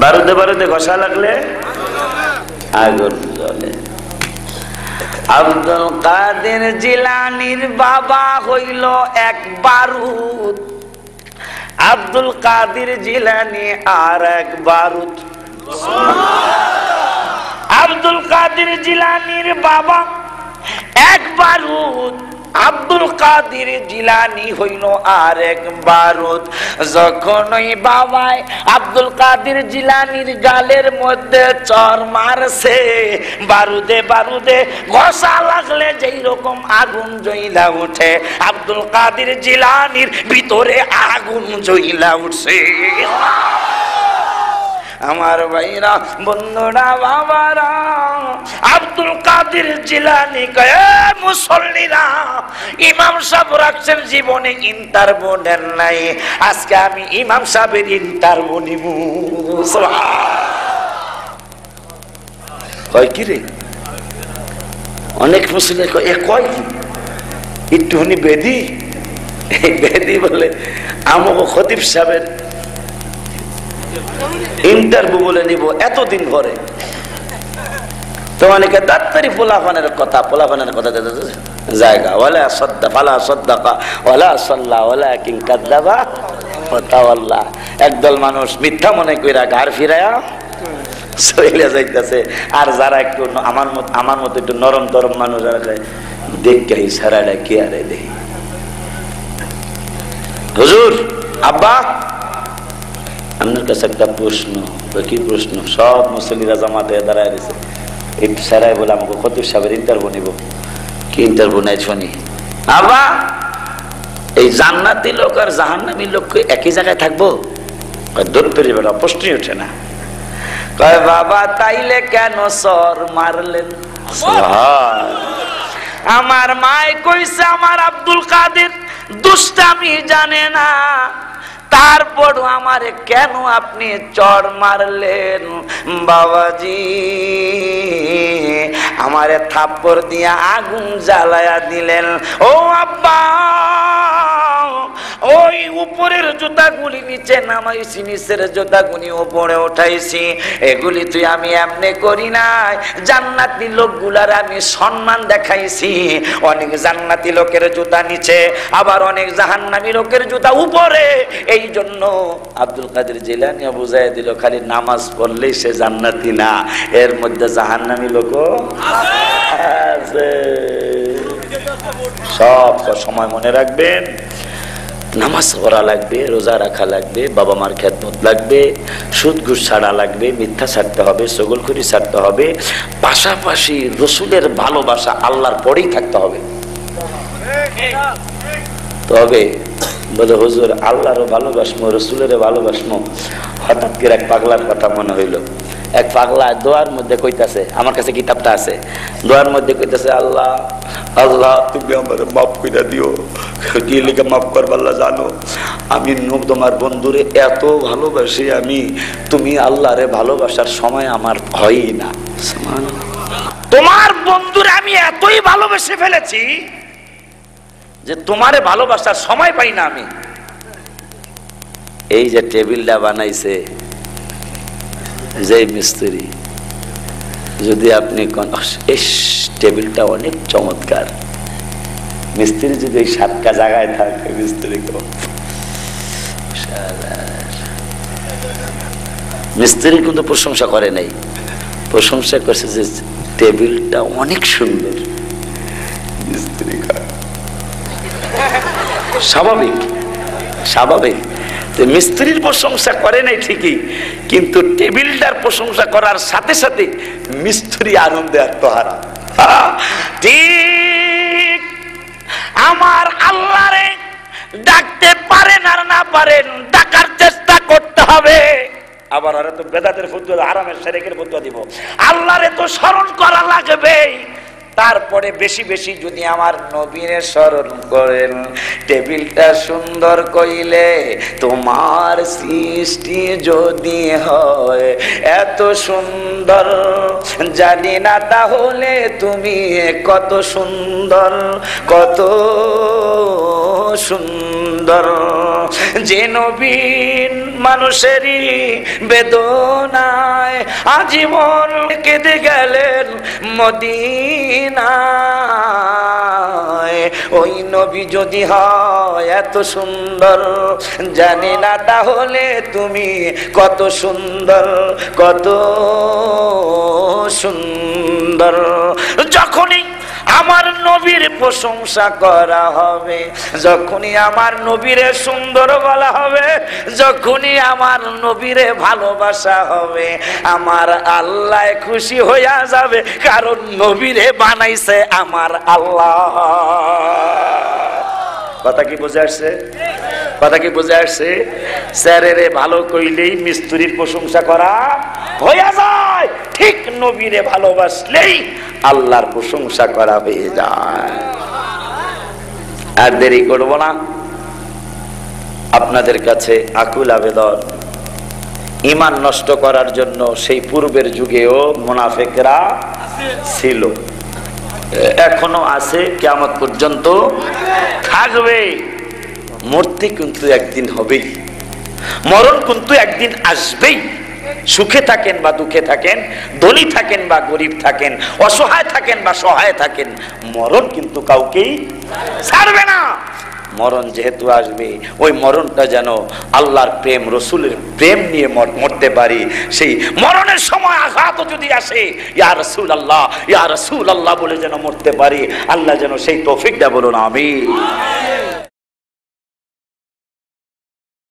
বারুদে বারুদে ঘষা লাগলে আগুন জ্বলে। আব্দুল কাদের জিলানীর বাবা হইল এক বারুদ, আব্দুল কাদের জিলানী আর এক বারুদ। আব্দুল কাদের জিলানীর বাবা এক বারুদ, আব্দুল কাদের জিলানী হইল আর এক বারুদ। যখন ওই বাবাই আব্দুল কাদের জিলানীর গালের মধ্যে চর মারছে, বারুদে বারুদে ঘষা লাগলে যেই রকম আগুন জ্বলা উঠে, আব্দুল কাদের জিলানীর ভিতরে আগুন জ্বলা উঠছে। আমার ভাইরা, বন্ধুরা, বাবারা, আব্দুল কাদের জিলানী কয় মুসল্লিরা, ইমাম সাহেব রাখছেন জীবনে ইন্টারভিউ দেন নাই, আজকে আমি ইমাম সাহেবের ইন্টারভিউ নিব। কয় কি রে? অনেক মুসল্লি কয় কি একটুখানি বেদি, বেদি বলে আমাকে খতিব সাহেবের ইন্টারভিউ বলে নিব এতদিন পরে। তো অনেকে তাড়াতাড়ি পোলাফানের কথা জায়গা ওয়ালা সদ্দা ফালা সদ্দাকা ওয়ালা সাল্লা ওয়ালা কিন কাযাবা ওয়া তাওয়াল্লা। একদল মানুষ মিথ্যা মনে কইরা ঘাড় ফিরায়া চলে যাইতেছে। আর যারা একটু আমার মতো একটু নরম তরম মানুষ দেখে সারাটা কি আরে দেই হুজুর আব্বা আপনার কাছে একটা প্রশ্ন। কি প্রশ্ন? সব মুসল্লিরা জামাতে দাঁড়ায় রয়েছে, একটু সারাই বলে আমাকে খতিব সাহেবের ইন্টারভিউ নিব। কি ইন্টারভিউ নাই শুনি? আব্বা এই জান্নাতি লোক আর জাহান্নামী লোক একই জায়গায় থাকবো? দৌড় বেড়া, প্রশ্নই ওঠে না। কয় বাবা তাইলে কেন সর মারলেন? আমার মায় কইছে আমার আব্দুল কাদের দুষ্টামি জানে না, তারপরও আমারে কেন আপনি চড় মারলেন? বাবাজি আমারে থাপ্পড় দিয়া আগুন জ্বালায়া দিলেন। ও আব্বা ওই উপরের জুতাগুলি নিচে নামাইছি, নিচের জুতাগুলি উপরে উঠাইছি, এগুলি তুই আমি এমনি করি নাই। জান্নাতি লোকগুলার আমি সম্মান দেখাইছি। অনেক জান্নাতি লোকের জুতা নিচে, আবার অনেক জাহান্নামী লোকের জুতা উপরে। এই জন্য আব্দুল কাদের জিলানী বুঝাই দিল খালি নামাজ পড়লেই সে জান্নাতি না, এর মধ্যে জাহান্নামী লোকও আছে। সব সময় মনে রাখবেন, নামাজ পড়া লাগবে, রোজা রাখা লাগবে, বাবা মার খেদমত লাগবে, সুদ ঘুষ ছাড়া লাগবে, মিথ্যা ছাড়তে হবে, চগলখড়ি ছাড়তে হবে, পাশাপাশি রসুলের ভালোবাসা আল্লাহর পরেই থাকতে হবে। তবে বলে হুজুর আল্লাহরও ভালোবাসমো, রসুলেরও ভালোবাসমো। হঠাৎ করে এক পাগলার কথা মনে হইল। এক পাগলা দোয়ার মধ্যে কইতাছে, আমার কাছে কিতাবটা আছে, দোয়ার মধ্যে কইতাছে আল্লাহ আল্লাহ তুমি আমার মাফ কইরা দিও। কি লিখে মাফ করবো আল্লাহ জানো, আমি তোমার বন্ধুরে এত ভালোবাসি, আমি তুমি আল্লাহরে ভালোবাসার সময় আমার হয়ই না। তোমার বন্ধুরে আমি এতই ভালোবেসে ফেলেছি যে তোমারে ভালোবাসার সময় পাই না আমি। এই যে টেবিলটা বানাইছে যে মিস্ত্রি, যদি আপনি টেবিলটা অনেক চমৎকার, মিস্ত্রি যদি এই 7টা জায়গায় থাকে, মিস্ত্রি কিন্তু প্রশংসা করে নাই, প্রশংসা করছে যে টেবিলটা অনেক সুন্দর। মিস্ত্রি স্বাভাবিক স্বাভাবিক, মিস্ত্রির প্রশংসা করে নাই ঠিকই, কিন্তু টেবিলটার প্রশংসা করার সাথে সাথে মিস্ত্রি আনন্দে আত্মহারা। ঠিক আমার আল্লাহরে ডাকতে পারেন আর না পারেন, ডাকার চেষ্টা করতে হবে। আবার আরে তো বেদাতের ফতোয়া, আরামের শরীকের ফতোয়া দিব। আল্লাহরে তো স্মরণ করা লাগবে, তারপরে বেশি বেশি যদি আমার নবীরে স্মরণ করেন। টেবিলটা সুন্দর কইলে তোমার সৃষ্টি যদি হয় এত সুন্দর, জানি না তাহলে তুমি কত সুন্দর, কত সুন্দর। যে নবীন মানুষেরই বেদনায় আজীবন কেঁদে গেলেন মদিনায়, ওই নবী যদি হয় এত সুন্দর, জানি না তাহলে তুমি কত সুন্দর, কত সুন্দর। যখনই আমার নবীর প্রশংসা করা হবে, যখনই আমার নবীরে সুন্দর বলা হবে, যখনই আমার নবীরে ভালোবাসা হবে, আমার আল্লাহ খুশি হইয়া যাবে, কারণ নবীরে বানাইছে আমার আল্লাহ। কথা কি বুঝে আসছে? কথা কি বুঝে আসছে? স্যারেরে ভালো কইলেই মিস্ত্রির প্রশংসা করা হইয়া যায়, ঠিক নবীরে ভালোবাসলেই আল্লাহর প্রশংসা করা হয়ে যায়। আর দেরি করব না, আপনাদের কাছে আকুল আবেদন, ঈমান নষ্ট করার জন্য সেই পূর্বের যুগেও মুনাফিকরা ছিল, এখনো আছে, কিয়ামত পর্যন্ত থাকবে। মরতে কিন্তু একদিন হবেই, মরণ কিন্তু একদিন আসবেই। সুখে থাকেন বা দুঃখে থাকেন, ধনী থাকেন বা গরিব থাকেন, অসহায় থাকেন বা সহায় থাকেন, মরণ কিন্তু কাউকেই ছাড়বে না। মরণ যেহেতু আসবে, ওই মরণটা যেন আল্লাহর প্রেম, রসুলের প্রেম নিয়ে মরতে পারি। সেই মরণের সময় আঘাত যদি আসে, ইয়া রাসূলুল্লাহ, ইয়া রাসূলুল্লাহ বলে যেন মরতে পারি। আল্লাহ যেন সেই তৌফিক দেয়, বলুন আমিন।